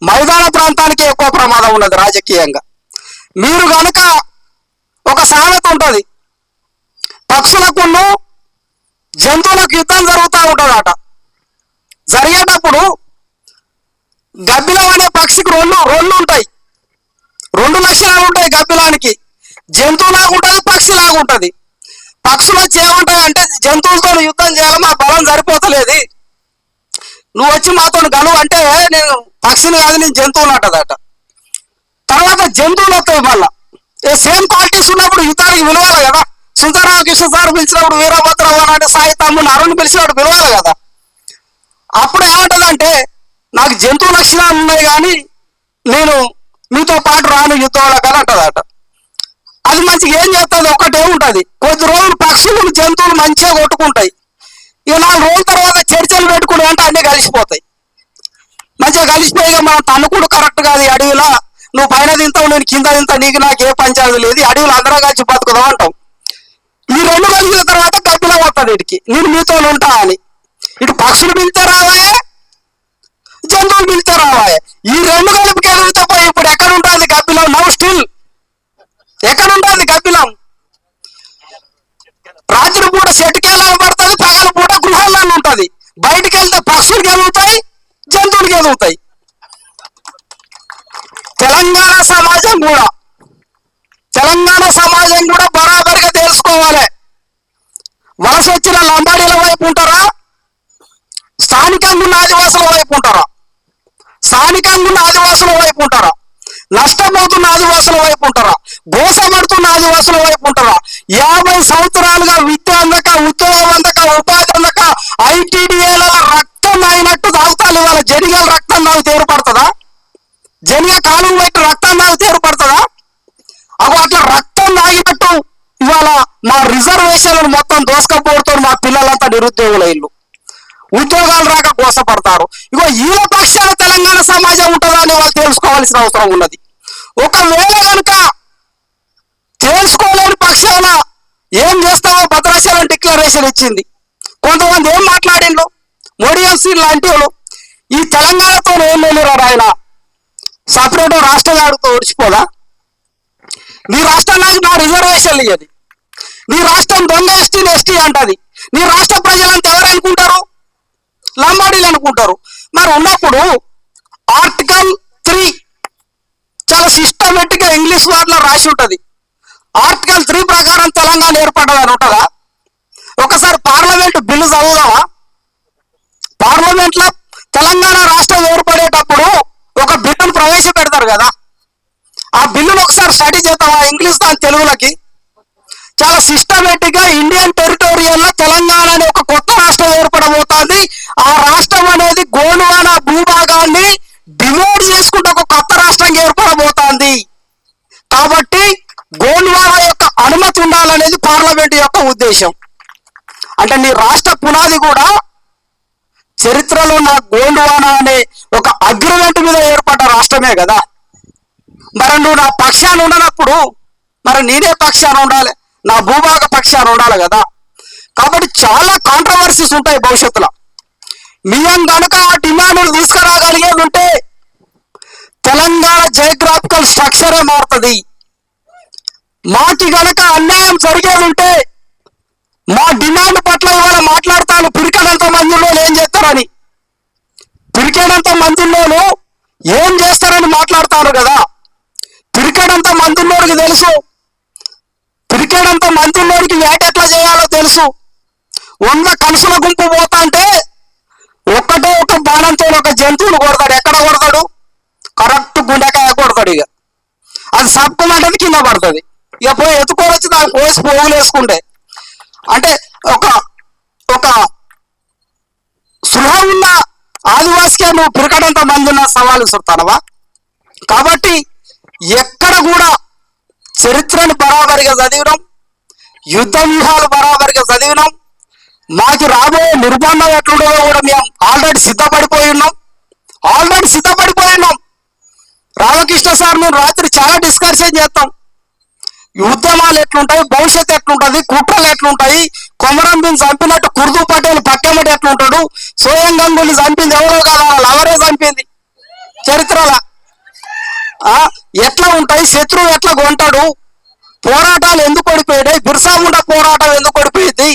మైదాన ప్రాంతానికి ఎక్కువ ప్రమాదం ఉన్నది రాజకీయంగా. మీరు గనుక ఒక సామెత ఉంటది, పక్షులకును జంతువులకు యుద్ధం జరుగుతూ ఉంటుందట. జరిగేటప్పుడు గబ్బిలం అనే పక్షికి రెండు ఉంటాయి, 2 లక్షణాలు ఉంటాయి గబ్బిలానికి. జంతువులాగా ఉంటుంది, పక్షిలాగా ఉంటుంది. పక్షులు వచ్చి ఏమంటాయంటే జంతువులతో యుద్ధం చేయాలి, మా బలం సరిపోతలేదు, నువ్వు వచ్చి మాతో గలువు అంటే నేను పక్షిని కాదు నేను జంతువులు అంటదట. తర్వాత జంతువులు వస్తాయి మళ్ళా. సేమ్ పార్టీస్ ఉన్నప్పుడు యుద్ధానికి విలువాలి కదా. సుందరరామకృష్ణ సార్ పిలిచినప్పుడు వీరభద్రరావు అంటే సాయి తమ్ముని అరుణ్ పిలిచినప్పుడు విలువాలి కదా. అప్పుడు ఏమంటదంటే నాకు జంతువు లక్షణాలు ఉన్నాయి కానీ నేను మీతో పాటు రాను యుద్ధంలోకి అని అంటదట. అది మంచిగా ఏం చేస్తుంది, ఒకటే ఉంటుంది, కొద్ది రోజులు పక్షులు జంతువులు మంచిగా కొట్టుకుంటాయి. ఇక 4 రోజుల తర్వాత చర్చలు పెట్టుకుని అంటే అన్ని కలిసిపోతాయి. మంచిగా కలిసిపోయి మనం తన్నుకుడు కరెక్ట్ కాదు, ఈ అడవిలో నువ్వు పైన తింటావు నేను కింద తింటా, నీకు నాకు ఏ పంచాయతీ లేదు, అడవిలో అందరూ కలిసి బతుకుదాం అంటాం. ఈ 2 కలిసిన తర్వాత గబ్బిలం వస్తుంది ఇటుకి, నేను మీతో ఉంటా అని. ఇటు పక్షులు పిలితే రావాయే, జంతువులు పిలితే రావాయే. ఈ 2 కలిపికి ఎదుగుతా పోయి ఇప్పుడు ఎక్కడ ఉంటుంది గబ్బిలం? నౌ స్టిల్ ఎక్కడ ఉంటుంది గబ్బిలం? రాత్రి పూట చెట్టుకెళ్ళని పడుతుంది, పగల పూట గృహాల్లో ఉంటుంది. బయటికి వెళ్తే పక్షులకి ఎదుగుతాయి, జంతువులకి ఎదుగుతాయి. తెలంగాణ సమాజం కూడా బరాబరిగా తెలుసుకోవాలి. వలస వచ్చిన లంబాడీల వైపు ఉంటారా, స్థానికంగా ఉన్న ఆదివాసుల వైపు ఉంటారా? స్థానికంగా ఉన్న ఆదివాసుల వైపు ఉంటారా? నష్టపోతున్న ఆదివాసుల వైపు ఉంటారా? గోసపడుతున్న ఆదివాసుల వైపు ఉంటారా? 50 సంవత్సరాలుగా విద్య అందక, ఉద్యోగం అందక, ఉపాధి అందక ఐటీడీఏల రక్తం అయినట్టు తాగుతారు. ఇవాళ జనిగల రక్తం నాకు తేరుపడుతుందా? జనిగ కాలం వైపు రక్తం నాకు తేరుపడుతుందా? అవి అట్లా రక్తం తాగినట్టు ఇవాళ మా రిజర్వేషన్లను మొత్తం దోసుకపోవడంతో మా పిల్లలంతా నిరుద్యోగుల ఇల్లు. ఉద్యోగాలు రాక గోసపడతారు. ఇగో వీళ్ళ పక్షాన తెలంగాణ సమాజం ఉంటుందా అని వాళ్ళు తెలుసుకోవాల్సిన అవసరం ఉన్నది. ఒకవేళ కనుక తెలుసుకోలేని పక్షాన ఏం చేస్తామో భద్రాచలం డిక్లరేషన్ ఇచ్చింది. కొంతమంది ఏం మాట్లాడిండ్రు, మోడీ ఎంసీ లాంటి వాళ్ళు ఈ తెలంగాణతో ఏం వెళ్ళారు, ఆయన సపరేట్ రాష్ట్రం ఆడుతూ ఓడిచిపోదా? నీ రాష్ట్రానికి నా రిజర్వేషన్లు ఇయ్యది, నీ రాష్ట్రం దొంగ ఎస్టీని ఎస్టీ అంటది, నీ రాష్ట్ర ప్రజలంతా ఎవరు అనుకుంటారు? లంబాడీలు అనుకుంటారు. మరి ఉన్నప్పుడు ఆర్టికల్ 3 చాలా సిస్టమేటిక్ గా ఇంగ్లీష్ వర్డ్ రాసి ఉంటది. ఆర్టికల్ 3 ప్రకారం తెలంగాణ ఏర్పడదని ఉంటుందా? ఒకసారి పార్లమెంట్ బిల్లు చదువుదామా? పార్లమెంట్ లో తెలంగాణ రాష్ట్రం ఏర్పడేటప్పుడు ఒక బిల్లును ప్రవేశపెడతారు కదా, ఆ బిల్లును ఒకసారి స్టడీ చేద్దామా ఇంగ్లీష్ దాని తెలుగులకి? చాలా సిస్టమేటిక్ గా ఇండియన్ టెరిటోరియల్ లో తెలంగాణ అనే ఒక కొత్త రాష్ట్రం ఏర్పడబోతోంది. ఆ రాష్ట్రం అనేది గోండ్వానా భూభాగాన్ని డివైడ్ చేసుకుంటూ ఒక కొత్త రాష్ట్రంగా ఏర్పడబోతోంది. కాబట్టి గోండ్వానా యొక్క అనుమతి ఉండాలనేది పార్లమెంట్ యొక్క ఉద్దేశం. అంటే నీ రాష్ట్ర పునాది కూడా చరిత్రలో నా గోండ్వానా అనే ఒక అగ్రిమెంట్ మీద ఏర్పడ్డ రాష్ట్రమే కదా. మరి నువ్వు నా పక్షాన ఉండనప్పుడు మరి నేనే పక్షాన ఉండాలి, నా భూభాగ పక్షాన ఉండాలి కదా. కాబట్టి చాలా కాంట్రవర్సీస్ ఉంటాయి భవిష్యత్తులో. మేము కనుక ఆ డిమాండ్లు తీసుకురాగలిగేది ఉంటే తెలంగాణ జియోగ్రాఫికల్ స్ట్రక్చరే మారుతుంది. మాకి గనక అన్యాయం జరిగేది ఉంటే మా డిమాండ్ పట్ల ఇవాళ మాట్లాడతాను. పిరికనంత మందిలో ఏం చేస్తారని, పిరికేనంత మందిలోను ఏం చేస్తారని మాట్లాడతారు కదా. పిరికేడంత మందిలోనికి తెలుసు, పిరికేడంత మందిలోనికి వేట ఎట్లా చేయాలో తెలుసు. 100 కనుసుల గుంపు పోతా అంటే ఒక్కటే ఒక బాణంతో ఒక జంతువును కొడతాడు. ఎక్కడ కొడతాడు? కరెక్ట్ గుండెకాయ కొడతాడు. ఇక అది సప్పుమంటది, కింద పడుతుంది. ఇక పోయి ఎత్తుకొని వచ్చి దాన్ని పోసి పోగులు వేసుకుంటే అంటే ఒక ఒక సులభ ఉన్న ఆదివాసికే నువ్వు పిరకడంత మంది ఉన్న సవాలు ఇస్తానవా? కాబట్టి ఎక్కడ కూడా చరిత్రను బరాబరిగా చదివినాం, యుద్ధ వ్యూహాలు బరాబరిగా చదివినాం. మాకు రాబోయే నిర్బంధం ఎట్లుండదో కూడా మేము ఆల్రెడీ సిద్ధపడిపోయి ఉన్నాం. రామకృష్ణ సార్ మేము రాత్రి చాలా డిస్కషన్ చేస్తాం. ఉద్యమాలు ఎట్లుంటాయి, భవిష్యత్తు ఎట్లుంటది, కుట్రలు ఎట్లుంటాయి, కొమరం భీం చంపినట్టు కుర్దు పటేల్ పక్కెమటి ఎట్లుంటాడు, సోయం గంగుల్ని చంపింది ఎవరో కదా, వాళ్ళు ఎవరే చంపింది చరిత్రలో ఎట్లా ఉంటాయి, శత్రువు ఎట్లా కొంటాడు, పోరాటాలు ఎందుకు ఓడిపోయాయి, బిర్సా ముండా పోరాటం ఎందుకు ఓడిపోయింది,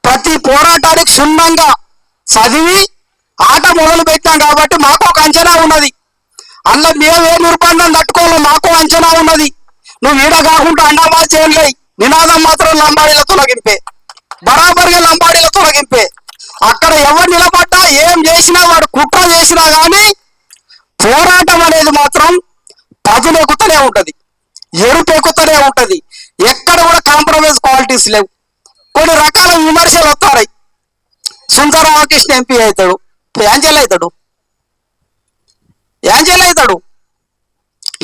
ప్రతి పోరాటానికి క్షుణ్ణంగా చదివి ఆట మొదలు పెట్టాం. కాబట్టి మాకు ఒక అంచనా ఉన్నది. అందులో మేము ఏ నిర్బంధం తట్టుకోవాలో మాకు అంచనా ఉన్నది. నువ్వు ఈడ కాకుండా అండామా చేయలే, నినాదం మాత్రం లంబాడీల తొలగింపే, బరాబరిగా లంబాడీల తొలగింపే. అక్కడ ఎవరు నిలబడ్డా ఏం చేసినా వాడు కుట్ర చేసినా కానీ పోరాటం అనేది మాత్రం పదులెక్కుతూనే ఉంటది, ఎరుపెక్కుతూనే ఉంటది. ఎక్కడ కూడా కాంప్రమైజ్ క్వాలిటీస్ లేవు. కొన్ని రకాల విమర్శలు వస్తాయి. సుందర రామకృష్ణ ఎంపీ అవుతాడు, యాంజల్ అవుతాడు.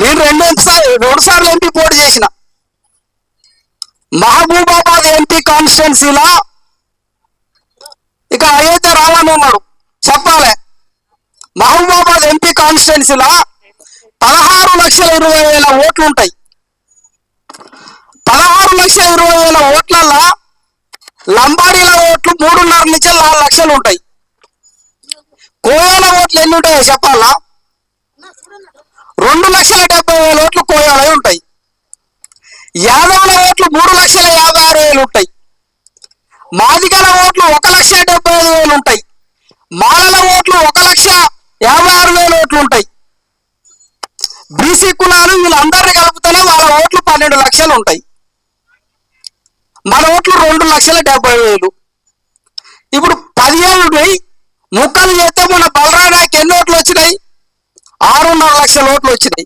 నేను 2 సార్లు ఎంపీ పోటీ చేసిన. మహబూబాబాద్ ఎంపీ కాన్స్టిట్యున్సీలో ఇక అయోధ్య రావణ్ ఉన్నాడు చెప్పాలి. మహబూబాబాద్ ఎంపీ కాన్స్టిట్యున్సీలో 16,20,000 ఓట్లు ఉంటాయి. 16,20,000 ఓట్లలో లంబాడీల ఓట్లు 3.5 నుంచి 4 లక్షలు ఉంటాయి. కోయాల ఓట్లు ఎన్ని ఉంటాయో చెప్పాలా? 2,70,000 ఓట్లు కోయాలవి ఉంటాయి. యాదవుల ఓట్లు 3,56,000 ఉంటాయి. మాదిగల ఓట్లు 1,75,000 ఉంటాయి. మాలల ఓట్లు 1,56,000 ఓట్లు ఉంటాయి. బీసీ కులాలు వీళ్ళందరినీ కలుపుతూనే వాళ్ళ ఓట్లు 12 లక్షలు ఉంటాయి. మన ఓట్లు 2,70,000. ఇప్పుడు 10 ఏళ్ళు ముక్కలు చేస్తే మన బలరాయనకి ఎన్ని ఓట్లు వచ్చినాయి? 6.5 లక్షల ఓట్లు వచ్చినాయి.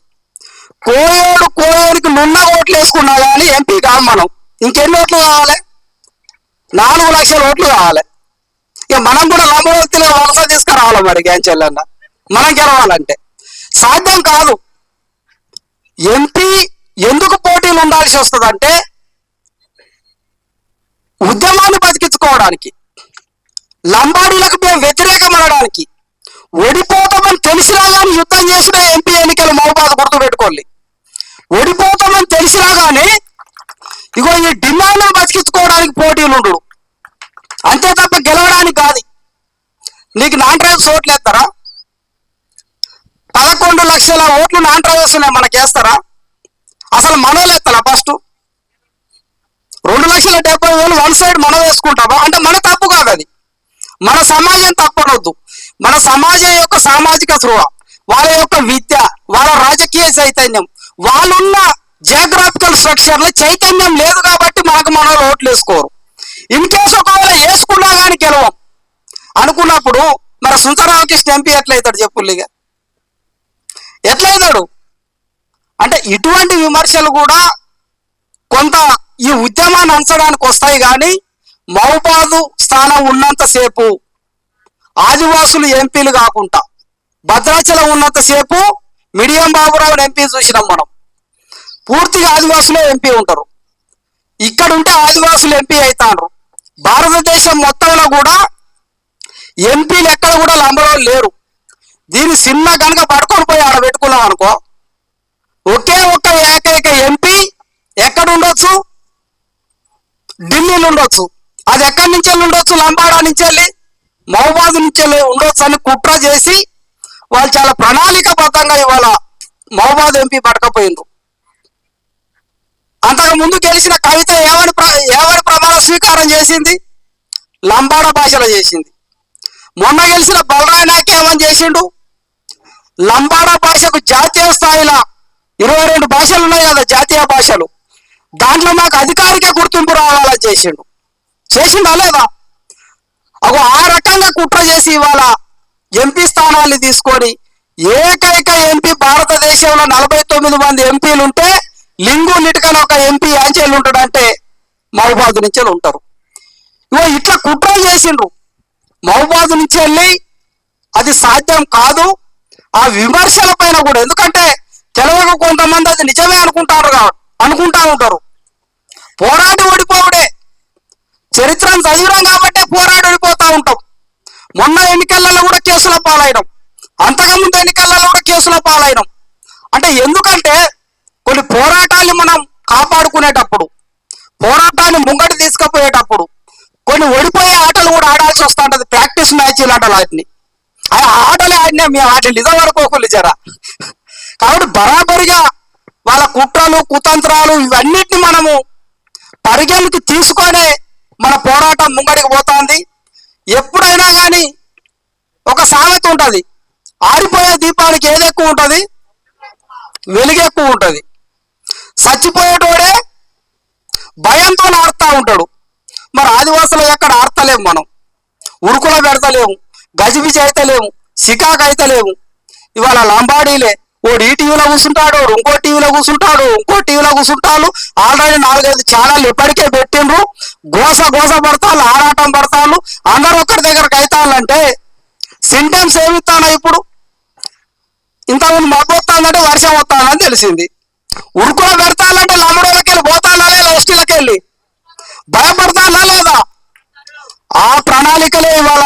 కోయోడికి నున్న ఓట్లు వేసుకున్నా కానీ ఎంపీ కాదు మనం. ఇంకెన్ని ఓట్లు కావాలి? 4 లక్షల ఓట్లు కావాలి. ఇక మనం కూడా లంబవతిలో వలస తీసుకురావాలి. మరి గ్యాంచెల్లన్న మనం గెలవాలంటే సాధ్యం కాదు. ఎంపీ ఎందుకు పోటీలు ఉండాల్సి వస్తుందంటే ఉద్యమాన్ని బతికించుకోవడానికి. లంబాడీలకు మేము వ్యతిరేకం అనడానికి, ఓడిపోతామని తెలిసినా కానీ యుద్ధం చేసిన ఎంపీ ఎన్నికలు మహబూబాద్ గుర్తుపెట్టుకోండి. ఓడిపోతామని తెలిసినా కానీ ఇగో ఈ డిమాండ్ను బతికించుకోవడానికి పోటీలు ఉండడు, అంతే తప్ప గెలవడానికి కాదు. నీకు నాన్ ట్రైబల్స్ ఓట్లు వేస్తారా? 11 లక్షల ఓట్లు నాన్ ట్రైబల్స్ ఉన్నాయి, మనకేస్తారా? అసలు మనోళ్ళు ఎత్తారా? ఫస్ట్ 2,70,000 వన్ సైడ్ మనం వేసుకుంటామా? అంటే మన తప్పు కాదు అది, మన సమాజం తప్పనొద్దు. మన సమాజం యొక్క సామాజిక స్పృహ, వాళ్ళ యొక్క విద్య, వాళ్ళ రాజకీయ చైతన్యం, వాళ్ళున్న జియోగ్రాఫికల్ స్ట్రక్చర్లో చైతన్యం లేదు కాబట్టి మనకు మన ఓట్లు వేసుకోరు. ఇన్ కేసు ఒకవేళ వేసుకున్నా కానీ గెలవం అనుకున్నప్పుడు మరి సుందరరామకృష్ణ ఎంపీ ఎట్లయితాడు చెప్పుల్లిగా? ఎట్లయితాడు? అంటే ఇటువంటి విమర్శలు కూడా కొంత ఈ ఉద్యమాన్ని అంచడానికి వస్తాయి. కానీ మహబూబాదు స్థానం ఉన్నంతసేపు ఆదివాసులు ఎంపీలు కాకుండా భద్రాచలం ఉన్నంతసేపు మిడియం బాబురావుని ఎంపీ చూసినాం మనం. పూర్తిగా ఆదివాసులే ఎంపీ ఉంటారు. ఇక్కడ ఉంటే ఆదివాసులు ఎంపీ అవుతారు. భారతదేశం మొత్తంలో కూడా ఎంపీలు ఎక్కడ కూడా లంబడోళ్ళు లేరు. దీన్ని చిన్న కనుక పడుకొని పోయి ఆడ పెట్టుకున్నాం అనుకో, ఒకే ఒక్క ఏకైక ఎంపీ ఎక్కడ ఉండొచ్చు? ఢిల్లీలో ఉండొచ్చు. అది ఎక్కడి నుంచి వెళ్ళి ఉండొచ్చు? లంబాడా నుంచి వెళ్ళి, మహబూబాద్ నుంచి వెళ్ళి ఉండొచ్చు అని కుట్ర చేసి వాళ్ళు చాలా ప్రణాళికబద్ధంగా ఇవాళ మహబూబాద్ ఎంపీ పడకపోయిండ్రు. అంతకు ముందు గెలిచిన కవిత ఏమని ప్రమాణ స్వీకారం చేసింది? లంబాడా భాషలో చేసింది. మొన్న గెలిచిన బలరాయ్ నాయక్ ఏమని చేసిండు? లంబాడా భాషకు జాతీయ స్థాయిలో 22 భాషలు ఉన్నాయి కదా జాతీయ భాషలు, దాంట్లో మాకు అధికారిక గుర్తింపు రావాలని చేసిండా లేదా? అగో ఆ రకంగా కుట్ర చేసి ఇవాళ ఎంపీ స్థానాన్ని తీసుకొని ఏకైక ఎంపీ భారతదేశంలో 49 మంది ఎంపీలు ఉంటే లింగు నిటికన ఒక ఎంపీ యాంచెలు ఉంటాడంటే మహబూబాద్ నుంచి ఉంటారు. ఇగో ఇట్లా కుట్ర చేసిండ్రు. మహబూబాద్ నుంచి వెళ్ళి అది సాధ్యం కాదు. ఆ విమర్శల పైన కూడా, ఎందుకంటే తెలియక కొంతమంది అది నిజమే అనుకుంటా ఉంటారు. పోరాడి ఓడిపోవడే, చరిత్రను చదివినాం కాబట్టి పోరాడి ఓడిపోతూ ఉంటాం. మొన్న ఎన్నికలలో కూడా కేసుల పాలైనం, అంతకుముందు ఎన్నికలలో కూడా కేసుల పాలైనం. అంటే ఎందుకంటే కొన్ని పోరాటాన్ని మనం కాపాడుకునేటప్పుడు, పోరాటాన్ని ముంగటి తీసుకుపోయేటప్పుడు కొన్ని ఓడిపోయే ఆటలు కూడా ఆడాల్సి వస్తూ ఉంటుంది. ప్రాక్టీస్ మ్యాచ్లు ఆటలు వాటిని, ఆ ఆటలు ఆడినా మేము వాటిని నిజం వరకోకులు జరా. కాబట్టి బరాబరిగా వాళ్ళ కుట్రలు కుతంత్రాలు ఇవన్నిటిని మనము పరిగణకి తీసుకొనే మన పోరాటం ముంగడికి పోతుంది. ఎప్పుడైనా కానీ ఒక సామెత ఉంటుంది, ఆరిపోయే దీపానికి ఏది ఎక్కువ ఉంటుంది? వెలుగు ఎక్కువ ఉంటుంది. చచ్చిపోయేటోడే భయంతో ఆడుతూ ఉంటాడు. మరి ఆదివాసులు ఎక్కడ ఆడతలేము, మనం ఉరుకులో పెడతలేము, గజిబిజి అయితలేము, సికాకు అయితలేము. ఇవాళ లంబాడీలే ఓడి ఈ టీవీలో కూర్చుంటాడు, ఇంకో టీవీలో కూర్చుంటాడు, ఇంకో టీవీలో కూర్చుంటాడు. ఆల్రెడీ 4-5 ఛానళ్ళు ఇప్పటికే పెట్టిండ్రు. గోస పడతాళ్ళు, ఆరాటం పడతాళ్ళు. అందరూ ఒక్కరి దగ్గరకు అవుతాళ్ళంటే సింటమ్స్ ఏమిస్తానా? ఇప్పుడు ఇంతకుముందు మబ్బు వస్తుందంటే వర్షం వస్తుందని తెలిసింది. ఉరుకులో పెడతాళ్ళంటే లంబడోళ్ళకి వెళ్ళి పోతాళ్ళా లేదా? ఎస్టీలకి వెళ్ళి భయపడతాళ్ళా లేదా? ఆ ప్రణాళికలే ఇవాళ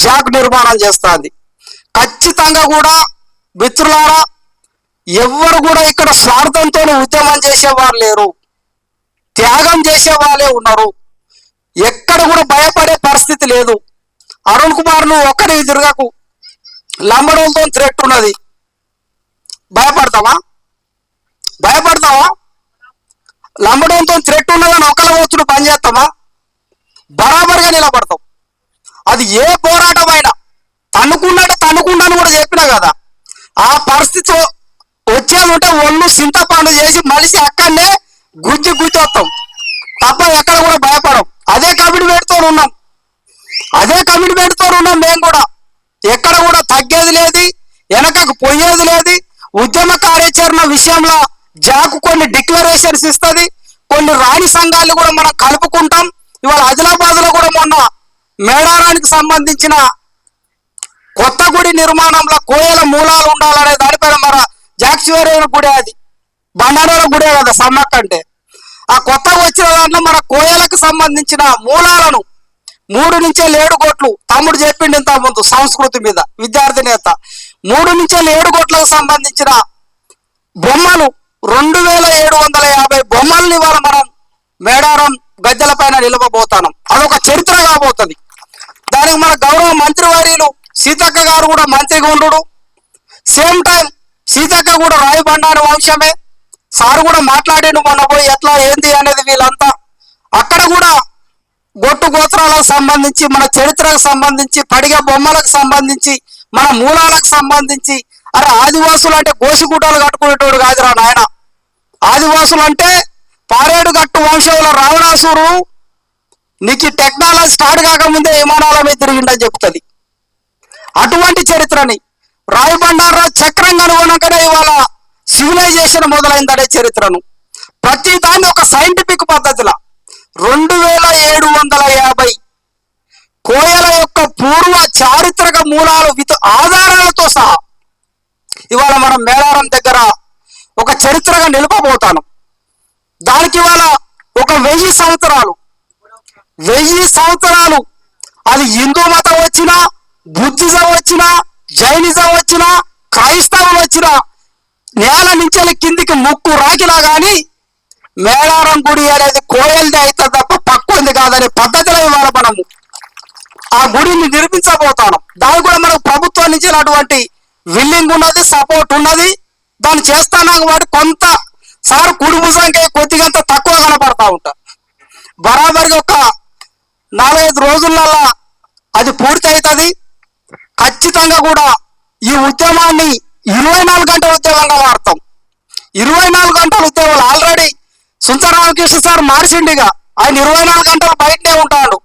జాక్ నిర్మాణం చేస్తుంది. ఖచ్చితంగా కూడా మిత్రులారా, ఎవ్వరు కూడా ఇక్కడ స్వార్థంతో ఉద్యమం చేసేవారు లేరు, త్యాగం చేసే వాళ్ళే ఉన్నారు. ఎక్కడ కూడా భయపడే పరిస్థితి లేదు. అరుణ్ కుమార్ నువ్వు ఒక్కడికి తిరగకు, లంబడోలతో థ్రెట్ ఉన్నది. భయపడతావా? లంబడోలతో థ్రెట్ ఉన్నదని ఒకళ్ళ వచ్చుడు పని చేస్తామా? బరాబర్గా నిలబడతాం. అది ఏ పోరాటమైనా తన్నుకుండాను కూడా చెప్పినా కదా. ఆ పరిస్థితి వచ్చేది ఉంటే ఒళ్ళు చింతపండు చేసి మనిషి అక్కడనే గుజ్జి వస్తాం తప్ప ఎక్కడ కూడా భయపడం. అదే కమిట్మెంట్తో ఉన్నాం మేము కూడా. ఎక్కడ కూడా తగ్గేది లేదు, వెనకకు పోయేది లేదు. ఉద్యమ కార్యాచరణ విషయంలో జాకు కొన్ని డిక్లరేషన్స్ ఇస్తుంది, కొన్ని రాణి సంఘాలు కూడా మనం కలుపుకుంటాం. ఇవాళ ఆదిలాబాద్ లో కూడా మొన్న మేడారానికి సంబంధించిన కొత్త గుడి నిర్మాణంలో కోయల మూలాలు ఉండాలనే దానిపైన మన జాక్సివేరైన గుడి, అది బండారాల గుడే కదా సమ్మక్క అంటే. ఆ కొత్తగా వచ్చిన దాంట్లో మన కోయలకు సంబంధించిన మూలాలను 3-7 కోట్లు. తమ్ముడు చెప్పిండు ఇంత ముందు సంస్కృతి మీద విద్యార్థి నేత. 3-7 కోట్లకు సంబంధించిన బొమ్మలు 2750 బొమ్మల్ని ఇవాళ మనం మేడారం గద్దెల పైన నిలవబోతాం. అదొక చరిత్ర కాబోతుంది. దానికి మన గౌరవ మంత్రివర్యులు సీతక్క గారు కూడా మంత్రిగా ఉండు. సేమ్ టైం సీతక్క కూడా రాయబండారి వంశమే. సార్ కూడా మాట్లాడిండు మొన్న పోయి ఎట్లా ఏంది అనేది. వీళ్ళంతా అక్కడ కూడా గొట్టు గోత్రాలకు సంబంధించి, మన చరిత్రకు సంబంధించి, పడిగ బొమ్మలకు సంబంధించి, మన మూలాలకు సంబంధించి, అరే ఆదివాసులు అంటే గోసిగుడ్డలు కట్టుకునేటోడు కాదురా నాయన. ఆదివాసులు అంటే పారేడు గట్టు వంశంలో రావణాసురు నీకు టెక్నాలజీ స్టార్ట్ కాకముందే విమానాల మీద తిరిగిండని చెప్తుంది. అటువంటి చరిత్రని రాయబండారావు చక్రం కనుగొనకనే ఇవాళ సివిలైజేషన్ మొదలైందనే చరిత్రను ప్రతి దాన్ని ఒక సైంటిఫిక్ పద్ధతిలో 2750 కోయల యొక్క పూర్వ చారిత్రక మూలాలు విత్ ఆధారాలతో సహా ఇవాళ మనం మేడారం దగ్గర ఒక చరిత్రగా నిలపబోతాను. దానికి ఇవాళ ఒక 1000 సంవత్సరాలు అది హిందూ మతం వచ్చినా, బుద్ధిజం వచ్చినా, జైనిజం వచ్చినా, క్రైస్తవం వచ్చినా నేల నుంచి కిందికి ముక్కు రాకినా కానీ మేడారం గుడి అనేది కోయల్ది అయితే తప్ప పక్కుంది కాదనే పద్ధతిలో ఇవాళ మనము ఆ గుడిని నిర్మించబోతాను. దానికి కూడా మనకు ప్రభుత్వం నుంచి అటువంటి విల్లింగ్ ఉన్నది, సపోర్ట్ ఉన్నది. దాన్ని చేస్తాను వాటి కొంత సార్ కుడుపు సంఖ్య కొద్దిగంత తక్కువ కనపడతా ఉంటా. బరాబరిగా ఒక 4-5 రోజులలో అది పూర్తి అవుతుంది. ఖచ్చితంగా కూడా ఈ ఉద్యమాన్ని 24 గంటల ఉద్యమంగా వాడతాం. 24 గంటల ఉద్యమాలు ఆల్రెడీ సుందరరామకృష్ణ సార్ మార్చిండిగా. ఆయన 24 గంటలు బయటనే ఉంటాడు.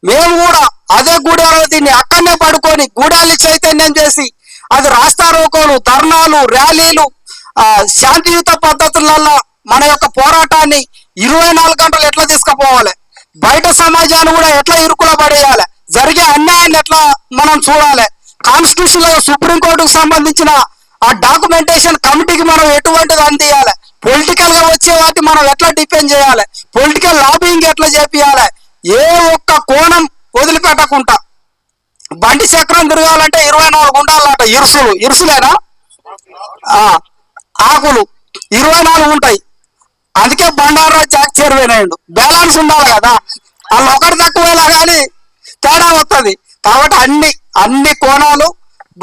మేము కూడా అదే గూడెలో దీన్ని అక్కడనే పడుకొని గూడెల్ని చైతన్యం చేసి అది రాస్తారోకోలు, ధర్నాలు, ర్యాలీలు, శాంతియుత పద్ధతులలో మన యొక్క పోరాటాన్ని 24 గంటలు ఎట్లా తీసుకుపోవాలి, బయట సమాజాన్ని కూడా ఎట్లా ఇరుకుల పడేయాలి, జరిగే అన్యాయాన్ని ఎట్లా మనం చూడాలి, కాన్స్టిట్యూషన్ లో సుప్రీంకోర్టుకు సంబంధించిన ఆ డాక్యుమెంటేషన్ కమిటీకి మనం ఎటువంటిది అందియాలి, పొలిటికల్ గా వచ్చే వాటి మనం ఎట్లా డిపెండ్ చేయాలి, పొలిటికల్ లాబింగ్ ఎట్లా చేపియాలి, ఏ ఒక్క కోణం వదిలిపెట్టకుండా బండి చక్రం తిరగాలంటే 24 ఉండాలట. ఇరుసులేనా ఆకులు 24 ఉంటాయి. అందుకే బండారా జాక్ చైర్మన్ అయ్యిండు. బ్యాలెన్స్ ఉండాలి కదా, వాళ్ళు ఒకటి తక్కువేలా కానీ తేడా వస్తుంది. కాబట్టి అన్ని కోణాలు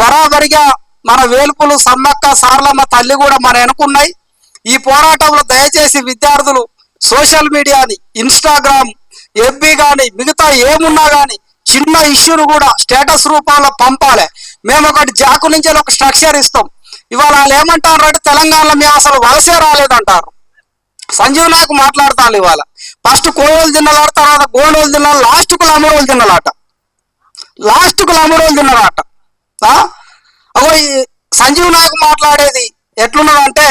బరాబరిగా మన వేల్పులు సమ్మక్క సార్లమ్మ తల్లి కూడా మన వెనుకున్నాయి. ఈ పోరాటంలో దయచేసి విద్యార్థులు సోషల్ మీడియాని, ఇన్స్టాగ్రామ్, ఎఫ్బి కానీ మిగతా ఏమున్నా కానీ చిన్న ఇష్యూను కూడా స్టేటస్ రూపంలో పంపాలి. మేము ఒకటి జాకు నుంచి ఒక స్ట్రక్చర్ ఇస్తాం. ఇవాళ వాళ్ళు ఏమంటారు అంటే తెలంగాణలో మేము అసలు వలసే రాలేదంటారు. సంజీవ్ నాయక్ మాట్లాడతాను ఇవాళ ఫస్ట్ కోయలు తిన్నలాట, తర్వాత గోండోలు తిన్నాడు, లాస్ట్కు లమరోలు తిన్నలాట. అగో ఈ సంజీవ్ నాయక్ మాట్లాడేది ఎట్లున్నదంటే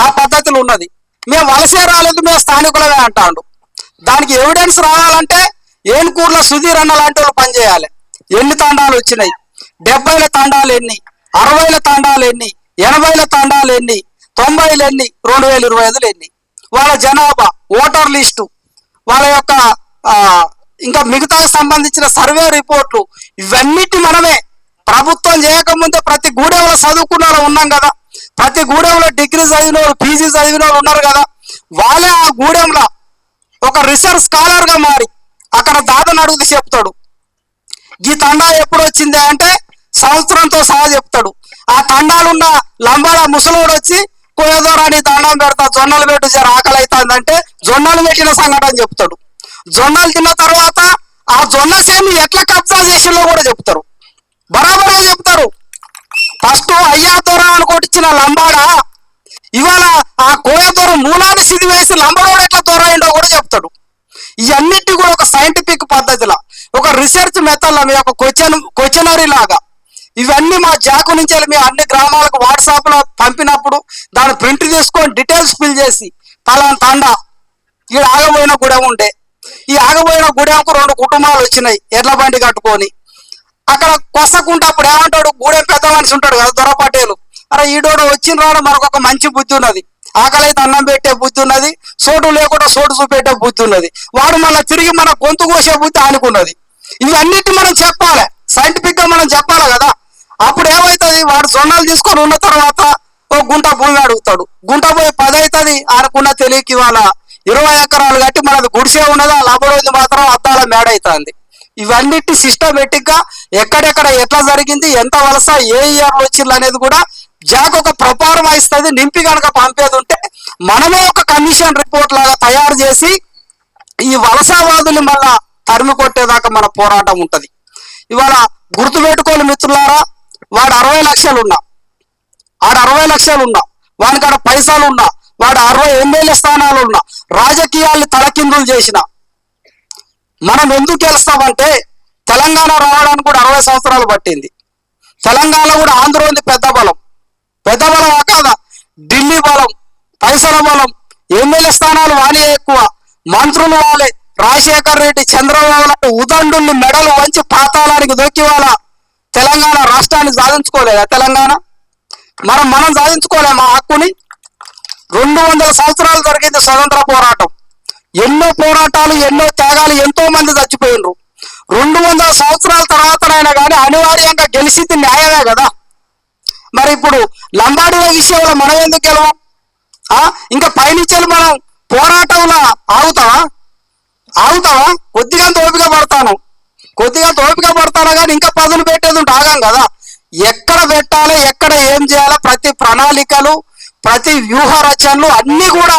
ఆ పద్ధతిలో ఉన్నది. మేము వలసే రాలేదు, మేము స్థానికులమే అంటాడు. దానికి ఎవిడెన్స్ రావాలంటే ఏనుకూరులో సుధీర్ అన్న లాంటి వాళ్ళు పనిచేయాలి. ఎన్ని తండాలు వచ్చినాయి, 70ల తండాలు ఎన్ని, 60ల తండాలు ఎన్ని, 80ల తండాలు ఎన్ని, 90లు ఎన్ని, 2025 ఎన్ని, వాళ్ళ జనాభా, ఓటర్ లిస్టు, వాళ్ళ యొక్క ఇంకా మిగతా సంబంధించిన సర్వే రిపోర్ట్లు, ఇవన్నిటి మనమే ప్రభుత్వం చేయకముందే ప్రతి గూడెంలో చదువుకున్న వాళ్ళు ఉన్నాం కదా, ప్రతి గూడెంలో డిగ్రీ చదివిన వాళ్ళు, పీజీ చదివిన వాళ్ళు ఉన్నారు కదా. వాళ్ళే ఆ గూడెంలో ఒక రీసెర్చ్ స్కాలర్ గా మారి అక్కడ దాదాను అడుగుతూ చెప్తాడు, ఈ తండా ఎప్పుడు వచ్చింది అంటే సంవత్సరంతో సహా చెప్తాడు. ఆ తండాలున్న లంబాడ ముసలోడు వచ్చి కోయదోరాని దండం పెడతా, జొన్నలు పెట్టు జర ఆకలి అవుతుందంటే జొన్నలు పెట్టిన సంఘటన చెప్తాడు. జొన్నలు తిన్న తర్వాత ఆ జొన్న సేని ఎట్లా కబ్జా చేసిందో కూడా చెప్తారు, బరాబరా చెప్తారు. ఫస్ట్ అయ్యా దొర అని కొట్టించిన లంబాడ ఇవాళ ఆ కోయదొర మూలాన్ని సిదివేసి లంబడోడు ఎట్లా దొరైండో కూడా చెప్తాడు. ఇవన్నిటి కూడా ఒక సైంటిఫిక్ పద్ధతిలో, ఒక రీసెర్చ్ మెథడ్లో, మీ యొక్క క్వశ్చనరీ లాగా ఇవన్నీ మా జాకు నుంచి మేము అన్ని గ్రామాలకు వాట్సాప్ లో పంపినప్పుడు దాన్ని ప్రింట్ తీసుకొని డీటెయిల్స్ ఫిల్ చేసి పలానా తండా ఈ ఆగబోయిన గుడెం ఉండే, ఈ ఆగబోయిన గుడెంకు 2 కుటుంబాలు వచ్చినాయి ఎడ్ల బండి కట్టుకొని. అక్కడ కొసకుంటే అప్పుడు ఏమంటాడు, గూడెం పెద్ద మనిషి ఉంటాడు కదా దొరపటేలు, అరే ఈడోడు వచ్చిన రాడు మనకు ఒక మంచి బుద్ధి ఉన్నది, ఆకలి అయితే అన్నం పెట్టే బుద్ధి ఉన్నది, సోటు లేకుండా సోటు చూపెట్టే బుద్ధి ఉన్నది, వాడు మళ్ళీ తిరిగి మన గొంతు కోసే బుద్ధి ఆనుకున్నది. ఇవన్నిటి మనం చెప్పాలి, సైంటిఫిక్ గా మనం చెప్పాలి కదా. అప్పుడు ఏమవుతుంది, వాడు జొన్నలు తీసుకొని ఉన్న తర్వాత ఓ గుంట భూమి అడుగుతాడు, గుంట పోయి 10 అవుతుంది, ఆయనకున్న తెలియకి ఇవాళ 20 ఎకరాలు కట్టి మనది గుడిసే ఉన్నది, ఆ లాభరోజు మాత్రం అద్దాల మేడ అవుతుంది. ఇవన్నిటి సిస్టమేటిక్ గా ఎక్కడెక్కడ ఎట్లా జరిగింది, ఎంత వలస ఏ ఇయర్లో వచ్చింది అనేది కూడా జాక్ ఒక ప్రపారం ఇస్తుంది. నింపి కనుక పంపేది ఉంటే మనమే ఒక కమిషన్ రిపోర్ట్ లాగా తయారు చేసి ఈ వలసవాదులు మళ్ళా తరిమి కొట్టేదాకా మన పోరాటం ఉంటది. ఇవాళ గుర్తుపెట్టుకోని మిత్రులారా, వాడు 60 లక్షలు ఉన్నా, వానికి ఆడ పైసలు ఉన్నా, వాడు 60 ఎమ్మెల్యే స్థానాలు ఉన్నా, రాజకీయాల్ని తలకిందులు చేసిన మనం ఎందుకు గెలుస్తామంటే తెలంగాణ రావడానికి కూడా 60 సంవత్సరాలు పట్టింది. తెలంగాణలో కూడా ఆంధ్ర ఉంది పెద్ద బలం కాదా, ఢిల్లీ బలం, పైసల బలం, ఎమ్మెల్యే స్థానాలు వాళ్ళే ఎక్కువ, మంత్రులు వాళ్ళే. రాజశేఖర్ రెడ్డి, చంద్రబాబు నాయుడు ఉదండుల్ని మెడలు వంచి పాతాళానికి దొక్కి వాళ్ళ తెలంగాణ రాష్ట్రాన్ని సాధించుకోలేదా? తెలంగాణ మనం సాధించుకోలేమా హక్కుని? 200 సంవత్సరాలు జరిగింది స్వతంత్ర పోరాటం, ఎన్నో పోరాటాలు, ఎన్నో త్యాగాలు, ఎంతో మంది చచ్చిపోయినరు. 200 సంవత్సరాల తర్వాతనైనా కానీ అనివార్యంగా గెలిచింది న్యాయమే కదా. మరి ఇప్పుడు లంబాడీల విషయంలో మనం ఎందుకు గెలవం? ఇంకా పైనుంచి మనం పోరాటంలో ఆగుతావా? కొద్దిగా ఓపిక పడతాను కానీ ఇంకా పదులు పెట్టేది ఉంటే ఆగాం కదా. ఎక్కడ పెట్టాలి, ఎక్కడ ఏం చేయాలి, ప్రతి ప్రణాళికలు, ప్రతి వ్యూహ రచనలు అన్నీ కూడా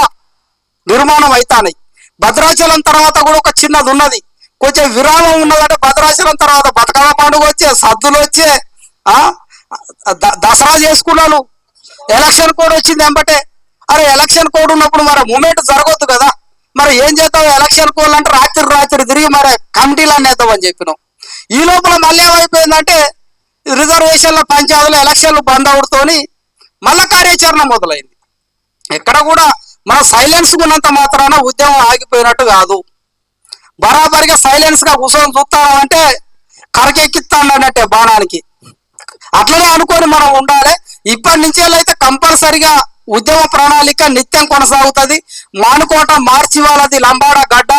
నిర్మాణం అవుతాయి. భద్రాచలం తర్వాత కూడా ఒక చిన్నది ఉన్నది, కొంచెం విరామం ఉన్నదంటే భద్రాచలం తర్వాత బతుకమ్మ పండుగ వచ్చే, సద్దులు వచ్చే, దసరా చేసుకున్నాను, ఎలక్షన్ కోడ్ వచ్చింది ఎంబటే. అరే ఎలక్షన్ కోడ్ ఉన్నప్పుడు మరి మూమెంట్ జరగొద్దు కదా. మరి ఏం చేద్దాం, ఎలక్షన్ కోడ్ అంటే రాత్రి తిరిగి మరి కమిటీలన్నీ వేద్దామని చెప్పినాం. ఈ లోపల మళ్ళీ ఏమైపోయిందంటే రిజర్వేషన్ల పంచాయతీలో ఎలక్షన్లు బంద్ అవుతూని మళ్ళా కార్యాచరణ మొదలైంది. ఎక్కడ కూడా మన సైలెన్స్ ఉన్నంత మాత్రాన ఉద్యమం ఆగిపోయినట్టు కాదు. బరాబరిగా సైలెన్స్ గా కూర్చొని చూస్తామంటే కరకెక్కిస్తానన్నట్టే బాణానికి. అట్లనే అనుకొని మనం ఉండాలి. ఇప్పటి నుంచి అయితే కంపల్సరిగా ఉద్యమ ప్రణాళిక నిత్యం కొనసాగుతుంది. మానుకోట మార్చి వాళ్ళది లంబాడ గడ్డ.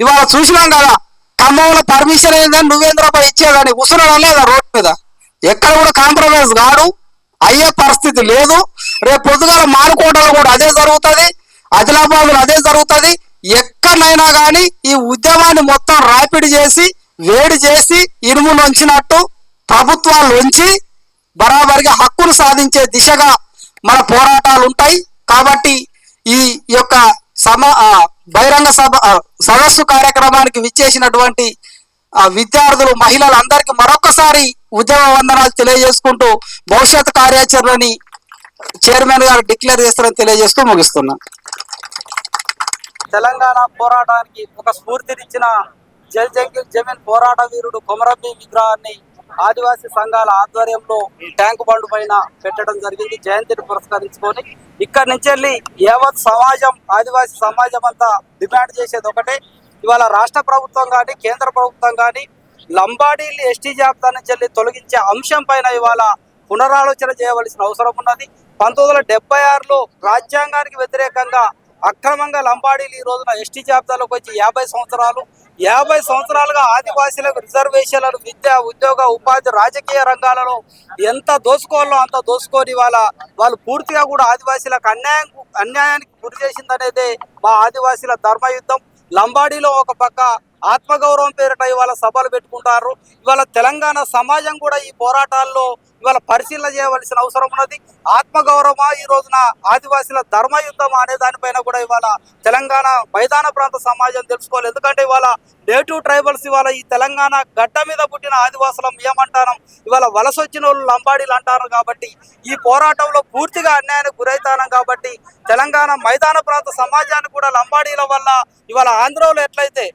ఇవాళ చూసినాం కదా, ఖమ్మంలో పర్మిషన్ ఏందని నువ్వేంద్రపై ఇచ్చేదని కూర్చున్నాడా లేదా రోడ్డు మీద? ఎక్కడ కూడా కాంప్రమైజ్ కాడు, అయ్యే పరిస్థితి లేదు. రేపు పొద్దుగాల మానుకోటలో కూడా అదే జరుగుతుంది, ఆదిలాబాద్ లో అదే జరుగుతుంది. ఎక్కడైనా కానీ ఈ ఉద్యమాన్ని మొత్తం ర్యాపిడ్ చేసి, వేడి చేసి, ఇనుములు వంచినట్టు ప్రభుత్వాలు ఉంచి బరాబరిగా హక్కును సాధించే దిశగా మన పోరాటాలు ఉంటాయి. కాబట్టి ఈ యొక్క బహిరంగ సదస్సు కార్యక్రమానికి విచ్చేసినటువంటి విద్యార్థులు, మహిళలందరికీ మరొకసారి ఉద్యమ వందనాలు తెలియజేసుకుంటూ భవిష్యత్ కార్యాచరణని చైర్మన్ గారు డిక్లేర్ చేస్తారని తెలియజేస్తూ ముగిస్తున్నా. తెలంగాణ పోరాటానికి ఒక స్ఫూర్తినిచ్చిన జల్ జంగిల్ జమీన్ పోరాట వీరుడు కొమరం భీం విగ్రహాన్ని ఆదివాసీ సంఘాల ఆధ్వర్యంలో ట్యాంకు బండు పైన పెట్టడం జరిగింది. జయంతిని పురస్కరించుకొని ఇక్కడి నుంచి వెళ్ళి యావత్ సమాజం, ఆదివాసీ సమాజం అంతా డిమాండ్ చేసేది ఒకటే, ఇవాళ రాష్ట్ర ప్రభుత్వం కానీ కేంద్ర ప్రభుత్వం కానీ లంబాడీలు ఎస్టీ జాబితా నుంచి వెళ్ళి తొలగించే అంశం పైన ఇవాళ పునరాలోచన చేయవలసిన అవసరం ఉన్నది. 1976లో రాజ్యాంగానికి వ్యతిరేకంగా అక్రమంగా లంబాడీలు ఈ రోజున ఎస్టీ జాబితాలోకి వచ్చి 50 సంవత్సరాలుగా ఆదివాసీలకు రిజర్వేషన్లను విద్య, ఉద్యోగ, ఉపాధి, రాజకీయ రంగాలలో ఎంత దోసుకోవాలో అంత దోసుకొని వాళ్ళు పూర్తిగా కూడా ఆదివాసీలకు అన్యాయానికి గురి చేసిందనేదే మా ఆదివాసీల ధర్మయుద్ధం. లంబాడీలో ఒక పక్క ఆత్మగౌరవం పేరిట ఇవాళ సభలు పెట్టుకుంటారు. ఇవాళ తెలంగాణ సమాజం కూడా ఈ పోరాటాల్లో ఇవాళ పరిశీలన చేయవలసిన అవసరం ఉన్నది. ఆత్మగౌరవమా ఈ రోజున ఆదివాసీల ధర్మయుద్ధమా అనే దానిపైన కూడా ఇవాళ తెలంగాణ మైదాన ప్రాంత సమాజం తెలుసుకోవాలి. ఎందుకంటే ఇవాళ నేటివ్ ట్రైబల్స్ ఇవాళ ఈ తెలంగాణ గడ్డ మీద పుట్టిన ఆదివాసులం ఏమంటారం, ఇవాళ వలస వచ్చిన వాళ్ళు లంబాడీలు అంటారు. కాబట్టి ఈ పోరాటంలో పూర్తిగా అన్యాయానికి గురైతానం. కాబట్టి తెలంగాణ మైదాన ప్రాంత సమాజాన్ని కూడా లంబాడీల వల్ల ఇవాళ ఆంధ్రలో ఎట్లయితే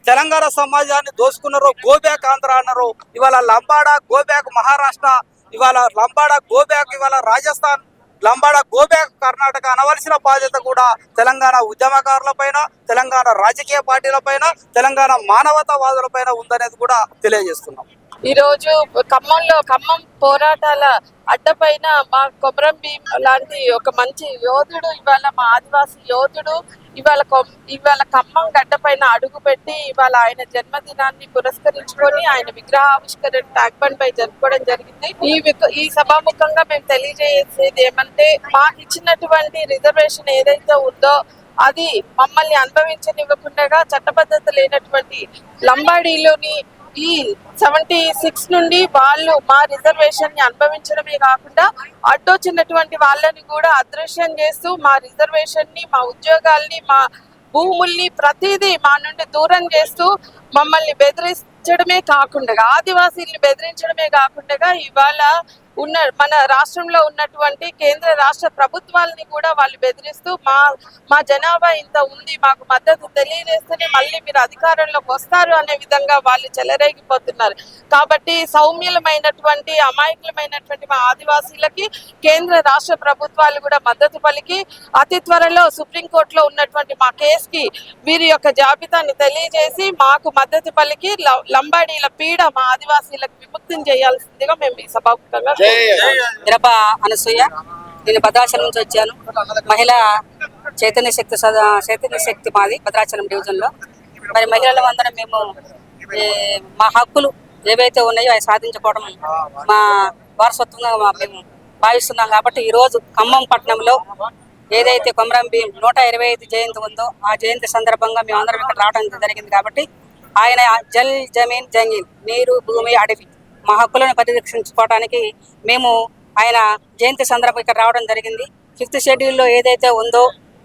తెలంగాణ సమాజాన్ని దోసుకున్నారో, గోబ్యాక్ ఆంధ్ర అన్నారు, ఇవాళ లంబాడా గోబ్యాక్ మహారాష్ట్ర, ఇవాళ లంబాడా గోబ్యాక్ ఇవాళ రాజస్థాన్, లంబాడా గోబ్యాక్ కర్ణాటక అనవలసిన బాధ్యత కూడా తెలంగాణ ఉద్యమకారుల పైన, తెలంగాణ రాజకీయ పార్టీల పైన, తెలంగాణ మానవతావాదుల పైన ఉందనేది కూడా తెలియజేస్తున్నాం. ఈ రోజు ఖమ్మం పోరాటాల అడ్డపైన మా కొమరం భీం లాంటి ఒక మంచి యోధుడు, ఇవాళ మా ఆదివాసీ యోధుడు ఇవాళ ఖమ్మం గడ్డ పైన అడుగు పెట్టి ఇవాళ ఆయన జన్మదినాన్ని పురస్కరించుకొని ఆయన విగ్రహావిష్కరణ ట్యాంక్ బండ్ పై జరుపుకోవడం జరిగింది. ఈ సభాముఖంగా మేము తెలియజేసేది ఏమంటే, మాకు ఇచ్చినటువంటి రిజర్వేషన్ ఏదైతే ఉందో అది మమ్మల్ని అనుభవించనివ్వకుండా చట్టబద్ధత లేనటువంటి లంబాడీలోని ఈ 76 నుండి వాళ్ళు మా రిజర్వేషన్ ని అనుభవించడమే కాకుండా అడ్డొచ్చినటువంటి వాళ్ళని కూడా అదృశ్యం చేస్తూ మా రిజర్వేషన్ ని, మా ఉద్యోగాల్ని, మా భూముల్ని ప్రతిదీ మా నుండి దూరం చేస్తూ మమ్మల్ని బెదిరించడమే కాకుండా, ఆదివాసీల్ని బెదిరించడమే కాకుండా ఇవాళ మన రాష్ట్రంలో ఉన్నటువంటి కేంద్ర రాష్ట్ర ప్రభుత్వాలని కూడా వాళ్ళు బెదిరిస్తూ మా జనాభా ఇంత ఉంది, మాకు మద్దతు తెలియజేస్తేనే మళ్ళీ మీరు అధికారంలోకి వస్తారు అనే విధంగా వాళ్ళు చెలరేగిపోతున్నారు. కాబట్టి సౌమ్యులమైనటువంటి అమాయకులమైనటువంటి మా ఆదివాసీలకి కేంద్ర రాష్ట్ర ప్రభుత్వాలు కూడా మద్దతు పలికి అతి త్వరలో సుప్రీంకోర్టులో ఉన్నటువంటి మా కేసుకి వీరి యొక్క జాబితాని తెలియజేసి మాకు మద్దతు పలికి లంబాడీల పీడ మా ఆదివాసీలకు విముక్తిని చేయాల్సిందిగా మేము ఈ సభాముఖంగా. మిరప అనసూయ, నేను భద్రాచలం నుంచి వచ్చాను. మహిళా చైతన్య శక్తి మాది భద్రాచలం డివిజన్ లో. మరి మహిళల అందరం మేము మా హక్కులు ఏవైతే ఉన్నాయో అవి సాధించుకోవడం మా వారసత్వంగా మేము భావిస్తున్నాం. కాబట్టి ఈ రోజు ఖమ్మం పట్టణంలో ఏదైతే కొమరం భీం 125 జయంతి ఉందో ఆ జయంతి సందర్భంగా మేము అందరం ఇక్కడ రావడం జరిగింది. కాబట్టి ఆయన జల్ జమీన్ జంగీన్, నీరు భూమి అడవి, మా హక్కులను పరిరక్షించుకోవడానికి మేము ఆయన జయంతి సందర్భంగా ఇక్కడ రావడం జరిగింది. 5th షెడ్యూల్లో ఏదైతే ఉందో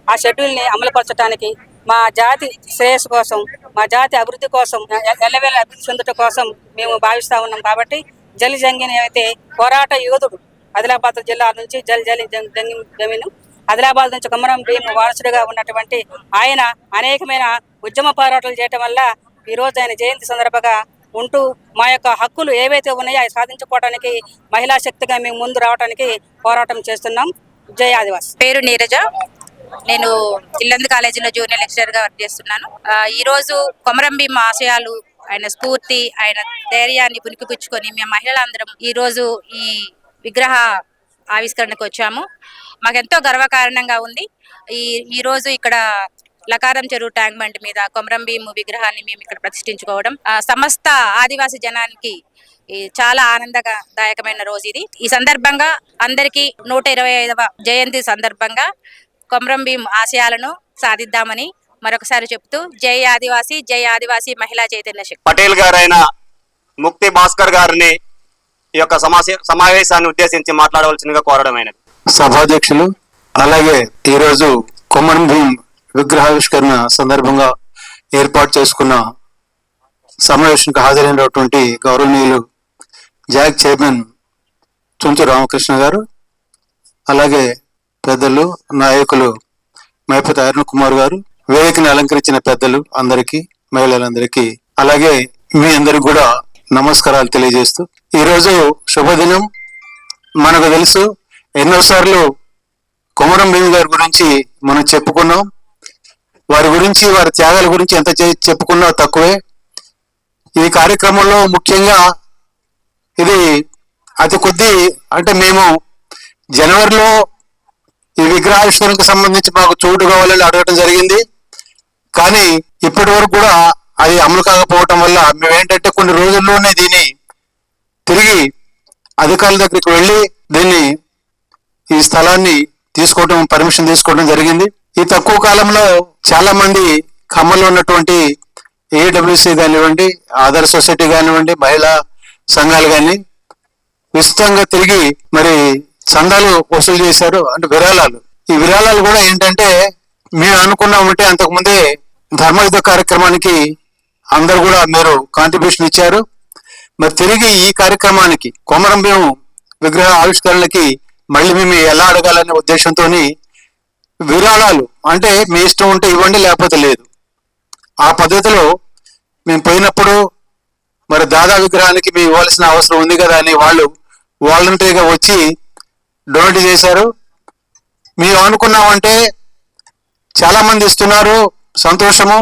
ఆ షెడ్యూల్ని అమలుపరచడానికి, మా జాతి శ్రేయస్సు కోసం, మా జాతి అభివృద్ధి కోసం, ఎల్లవేళ అభివృద్ధి చెందుట కోసం మేము భావిస్తూ ఉన్నాం. కాబట్టి జల్ జంగీన్ అయితే పోరాట యోధుడు, ఆదిలాబాద్ జిల్లా నుంచి జల్ జమీన్, ఆదిలాబాద్ నుంచి కొమరం భీం వారసుడిగా ఉన్నటువంటి ఆయన అనేకమైన ఉద్యమ పోరాటాలు చేయటం వల్ల ఈ రోజు ఆయన జయంతి సందర్భంగా ఉంటూ మా యొక్క హక్కులు ఏవైతే ఉన్నాయో అవి సాధించుకోవడానికి మహిళా శక్తిగా మేము ముందు రావడానికి పోరాటం చేస్తున్నాం. జై ఆదివాసి. పేరు నీరజ, నేను ఇల్లందు కాలేజీలో జూనియర్ లెక్చరర్ గా వర్క్ చేస్తున్నాను. ఈ రోజు కొమరం భీం ఆశయాలు, ఆయన స్ఫూర్తి, ఆయన ధైర్యాన్ని పుణికిపుచ్చుకొని మేము మహిళలందరం ఈ రోజు ఈ విగ్రహ ఆవిష్కరణకు వచ్చాము. మాకెంతో గర్వకారణంగా ఉంది. ఈ రోజు ఇక్కడ లకారం చెరువు ట్యాంక్ బండ్ మీద కొమరం భీం విగ్రహాన్ని మేము ఇక్కడ ప్రతిష్ఠించుకోవడం సమస్త ఆదివాసీ జనానికి చాలా ఆనందదాయకమైన రోజు ఇది. ఈ సందర్భంగా అందరికీ 125వ జయంతి సందర్భంగా కొమరం భీం ఆశయాలను సాధిద్దామని మరొకసారి చెప్తూ జై ఆదివాసీ మహిళా చైతన్య శక్తి. పటేల్ గారైన ముక్తి భాస్కర్ గారిని ఈ యొక్క సమావేశాన్ని ఉద్దేశించి మాట్లాడవలసిందిగా కోరడమైనది. సభాధ్యక్షులు, అలాగే ఈరోజు కొమరం భీం విగ్రహావిష్కరణ సందర్భంగా ఏర్పాటు చేసుకున్న సమావేశానికి హాజరైనటువంటి గౌరవనీయులు జాక్ చైర్మన్ చుంచు రామకృష్ణ గారు, అలాగే పెద్దలు నాయకులు మైపతి అరుణ్ కుమార్ గారు, వేదికని అలంకరించిన పెద్దలు అందరికీ, మహిళలందరికీ, అలాగే మీ అందరికి కూడా నమస్కారాలు తెలియజేస్తూ, ఈరోజు శుభదినం. మనకు తెలుసు, ఎన్నోసార్లు కొమరం భీం గారి గురించి మనం చెప్పుకున్నాం. వారి గురించి, వారి త్యాగాల గురించి ఎంత చెప్పుకున్నా తక్కువే. ఈ కార్యక్రమంలో ముఖ్యంగా ఇది అతి కొద్ది, అంటే మేము జనవరిలో ఈ విగ్రహావిష్కరణకు సంబంధించి మాకు చోటు కావాలని అడగటం జరిగింది. కానీ ఇప్పటి వరకు కూడా అది అమలు కాకపోవటం వల్ల మేమేంటంటే కొన్ని రోజుల్లోనే దీన్ని తిరిగి అధికారుల దగ్గరికి వెళ్ళి దీన్ని, ఈ స్థలాన్ని పర్మిషన్ తీసుకోవడం జరిగింది. ఈ తక్కువ కాలంలో చాలా మంది ఖమ్మంలో ఉన్నటువంటి ఏడబ్ల్యూసీ కానివ్వండి, ఆధార్ సొసైటీ కానివ్వండి, మహిళా సంఘాలు కానీ విస్తృతంగా తిరిగి మరి చందాలు వసూలు చేశారు, అంటే విరాళాలు. ఈ విరాళాలు కూడా ఏంటంటే మేము అనుకున్నామంటే అంతకుముందే ధర్మయుద్ధ కార్యక్రమానికి అందరు కూడా మీరు కాంట్రిబ్యూషన్ ఇచ్చారు. మరి తిరిగి ఈ కార్యక్రమానికి కొమరం భీం విగ్రహ ఆవిష్కరణకి మళ్ళీ మేము ఎలా అడగాలనే ఉద్దేశంతో విరాళాలు, అంటే మీ ఇష్టం ఉంటే ఇవ్వండి లేకపోతే లేదు, ఆ పద్ధతిలో మేము పోయినప్పుడు మరి దాదా విగ్రహానికి మేము ఇవ్వాల్సిన అవసరం ఉంది కదా అని వాళ్ళు వాలంటరీగా వచ్చి డొనేట్ చేశారు. మేము అనుకున్నామంటే చాలా మంది ఇస్తున్నారు, సంతోషము.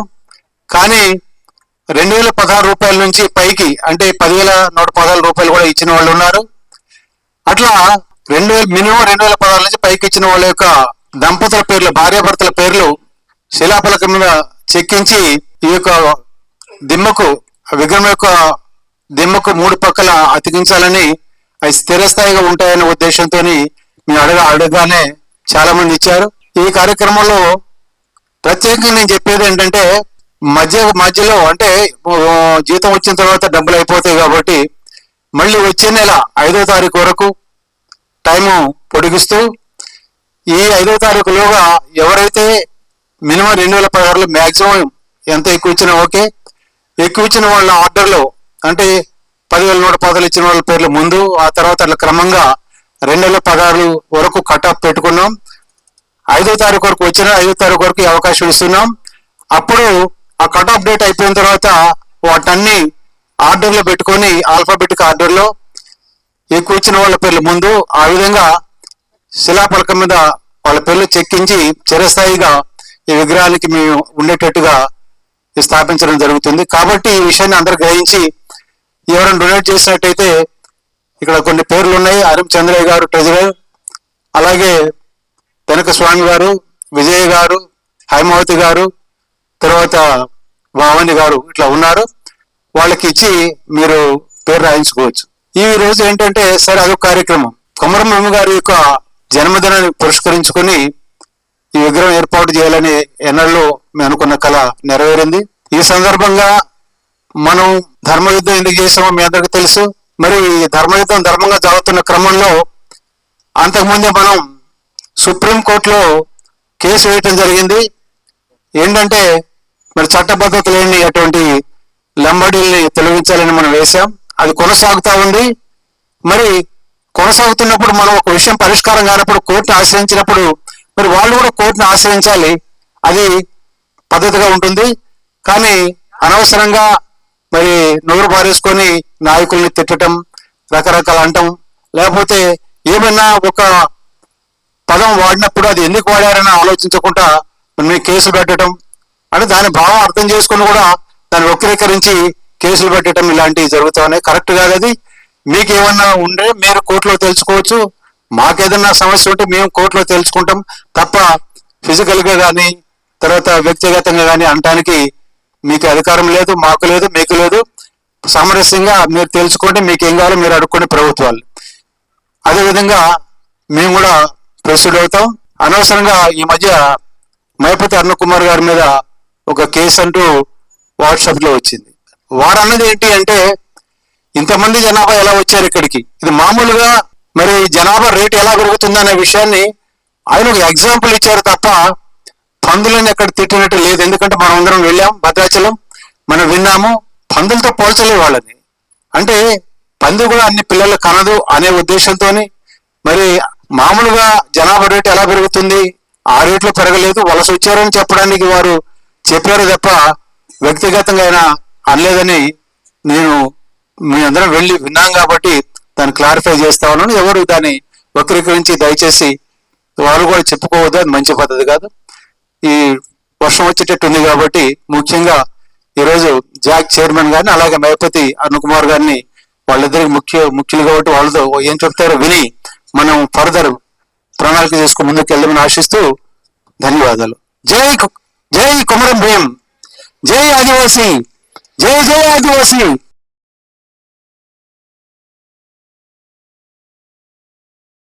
కానీ 2016 రూపాయల నుంచి పైకి, అంటే 10,114 రూపాయలు కూడా ఇచ్చిన వాళ్ళు ఉన్నారు. అట్లా మినిమం 2016 నుంచి పైకి ఇచ్చిన వాళ్ళ యొక్క దంపతుల పేర్లు, భార్యాభర్తల పేర్లు శిలాఫలకం మీద చెక్కించి ఈ యొక్క విగ్రహం యొక్క దిమ్మకు 3 పక్కల అతికించాలని, అవి స్థిరస్థాయిగా ఉంటాయనే ఉద్దేశంతో మేము అడగగానే చాలా మంది ఇచ్చారు. ఈ కార్యక్రమంలో ప్రత్యేకంగా నేను చెప్పేది ఏంటంటే మధ్యలో అంటే జీతం వచ్చిన తర్వాత డబ్బులు అయిపోతాయి కాబట్టి మళ్ళీ వచ్చే నెల 5వ తారీఖు వరకు టైము పొడిగిస్తూ ఈ 5వ తారీఖులోగా ఎవరైతే మినిమం 2016లో మ్యాక్సిమం ఎంత ఎక్కువ ఇచ్చినా ఓకే, ఎక్కువ ఇచ్చిన వాళ్ళ ఆర్డర్లో అంటే 10,110 ఇచ్చిన వాళ్ళ పేర్లు ముందు, ఆ తర్వాత అట్లా క్రమంగా 2016 వరకు కట్ ఆఫ్ పెట్టుకున్నాం. 5వ తారీఖు వరకు వచ్చిన 5వ తారీఖు వరకు అవకాశం ఇస్తున్నాం. అప్పుడు ఆ కట్ ఆఫ్ డేట్ అయిపోయిన తర్వాత వాటన్ని ఆర్డర్లో పెట్టుకొని ఆల్ఫాబెటిక్ ఆర్డర్లో ఎక్కువ ఇచ్చిన వాళ్ళ పేర్లు ముందు, ఆ విధంగా శిలాఫలకం మీద వాళ్ళ పేర్లు చెక్కించి చిరస్థాయిగా ఈ విగ్రహానికి మేము ఉండేటట్టుగా స్థాపించడం జరుగుతుంది. కాబట్టి ఈ విషయాన్ని అందరూ గ్రహించి ఎవరైనా డొనేట్ చేసినట్టయితే ఇక్కడ కొన్ని పేర్లు ఉన్నాయి. అరుం చంద్రయ్య గారు ట్రెజరర్, అలాగే వెనక స్వామి గారు, విజయ్ గారు, హైమావతి గారు, తర్వాత భావని గారు ఇట్లా ఉన్నారు. వాళ్ళకి ఇచ్చి మీరు పేరు రాయించుకోవచ్చు. ఈ రోజు ఏంటంటే సరే అదొక కార్యక్రమం. కొమరం భీమ్ గారి యొక్క జన్మదినాన్ని పురస్కరించుకొని ఈ విగ్రహం ఏర్పాటు చేయాలని ఎన్నడూ మేము అనుకున్న కళ నెరవేరింది. ఈ సందర్భంగా మనం ధర్మయుద్ధం ఎందుకు చేసామో మీ అందరికీ తెలుసు. మరి ధర్మయుద్ధం ధర్మంగా జరుగుతున్న క్రమంలో అంతకుముందే మనం సుప్రీంకోర్టులో కేసు వేయటం జరిగింది. ఏంటంటే మరి చట్టబద్ధత లేని అటువంటి లంబడీల్ని తొలగించాలని మనం వేశాం. అది కొనసాగుతా ఉంది. మరి కొనసాగుతున్నప్పుడు మనం ఒక విషయం పరిష్కారం కానప్పుడు కోర్టును ఆశ్రయించినప్పుడు మరి వాళ్ళు కూడా కోర్టును ఆశ్రయించాలి. అది పద్ధతిగా ఉంటుంది. కానీ అనవసరంగా మరి నోరు బారేసుకొని నాయకుల్ని తిట్టడం, రకరకాల అంటం, లేకపోతే ఏమైనా ఒక పదం వాడినప్పుడు అది ఎందుకు వాడారని ఆలోచించకుండా మేము కేసులు పెట్టడం అంటే దాని భావం అర్థం చేసుకుని కూడా దాన్ని వక్రీకరించి కేసులు పెట్టడం ఇలాంటివి జరుగుతూ ఉన్నాయి. కరెక్ట్ కాదు అది. మీకు ఏమన్నా ఉంటే మీరు కోర్టులో తెలుసుకోవచ్చు. మాకేదన్నా సమస్య ఉంటే మేము కోర్టులో తెలుసుకుంటాం తప్ప ఫిజికల్ గా కానీ తర్వాత వ్యక్తిగతంగా కానీ అనటానికి మీకు అధికారం లేదు, మాకు లేదు, మీకు లేదు. సామరస్యంగా మీరు తెలుసుకోండి, మీకు ఏం కావాలో మీరు అడుక్కోండి ప్రభుత్వాలు. అదేవిధంగా మేము కూడా ప్రొసీడ్ అవుతాం. అనవసరంగా ఈ మధ్య మైపతి అరుణ్ కుమార్ గారి మీద ఒక కేసు అంటూ వాట్సాప్ లో వచ్చింది. వారు అన్నది ఏంటి అంటే ఇంతమంది జనాభా ఎలా వచ్చారు ఇక్కడికి, ఇది మామూలుగా మరి జనాభా రేటు ఎలా పెరుగుతుందనే విషయాన్ని ఆయన ఒక ఎగ్జాంపుల్ ఇచ్చారు తప్ప పందులను ఎక్కడ తిట్టినట్టు లేదు. ఎందుకంటే మనం అందరం వెళ్ళాం భద్రాచలం, మనం విన్నాము. పందులతో పోల్చలే వాళ్ళని. అంటే పంది కూడా అన్ని పిల్లలు కనదు అనే ఉద్దేశంతో మరి మామూలుగా జనాభా రేటు ఎలా పెరుగుతుంది, ఆ రేట్లో పెరగలేదు. వలస వచ్చారని చెప్పడానికి వారు చెప్పారు తప్ప వ్యక్తిగతంగా అయినా అనలేదని నేను మీ అందరం వెళ్ళి విన్నాం కాబట్టి దాన్ని క్లారిఫై చేస్తా ఉన్నాను. ఎవరు దాన్ని వక్రీకరించి దయచేసి వారు కూడా చెప్పుకోవద్దు, అది మంచి పద్ధతి కాదు. ఈ వర్షం వచ్చేటట్టు ఉంది కాబట్టి ముఖ్యంగా ఈరోజు జాక్ చైర్మన్ గారిని అలాగే మైపతి అరుణ్ కుమార్ గారిని వాళ్ళిద్దరికి ముఖ్యులు కాబట్టి వాళ్ళతో ఏం చెప్తారో విని మనం ఫర్దర్ ప్రణాళిక చేసుకుని ముందుకు వెళ్దామని ఆశిస్తూ ధన్యవాదాలు. జై కొమరం భీమ్, జై ఆదివాసీ, జై జై ఆదివాసీ.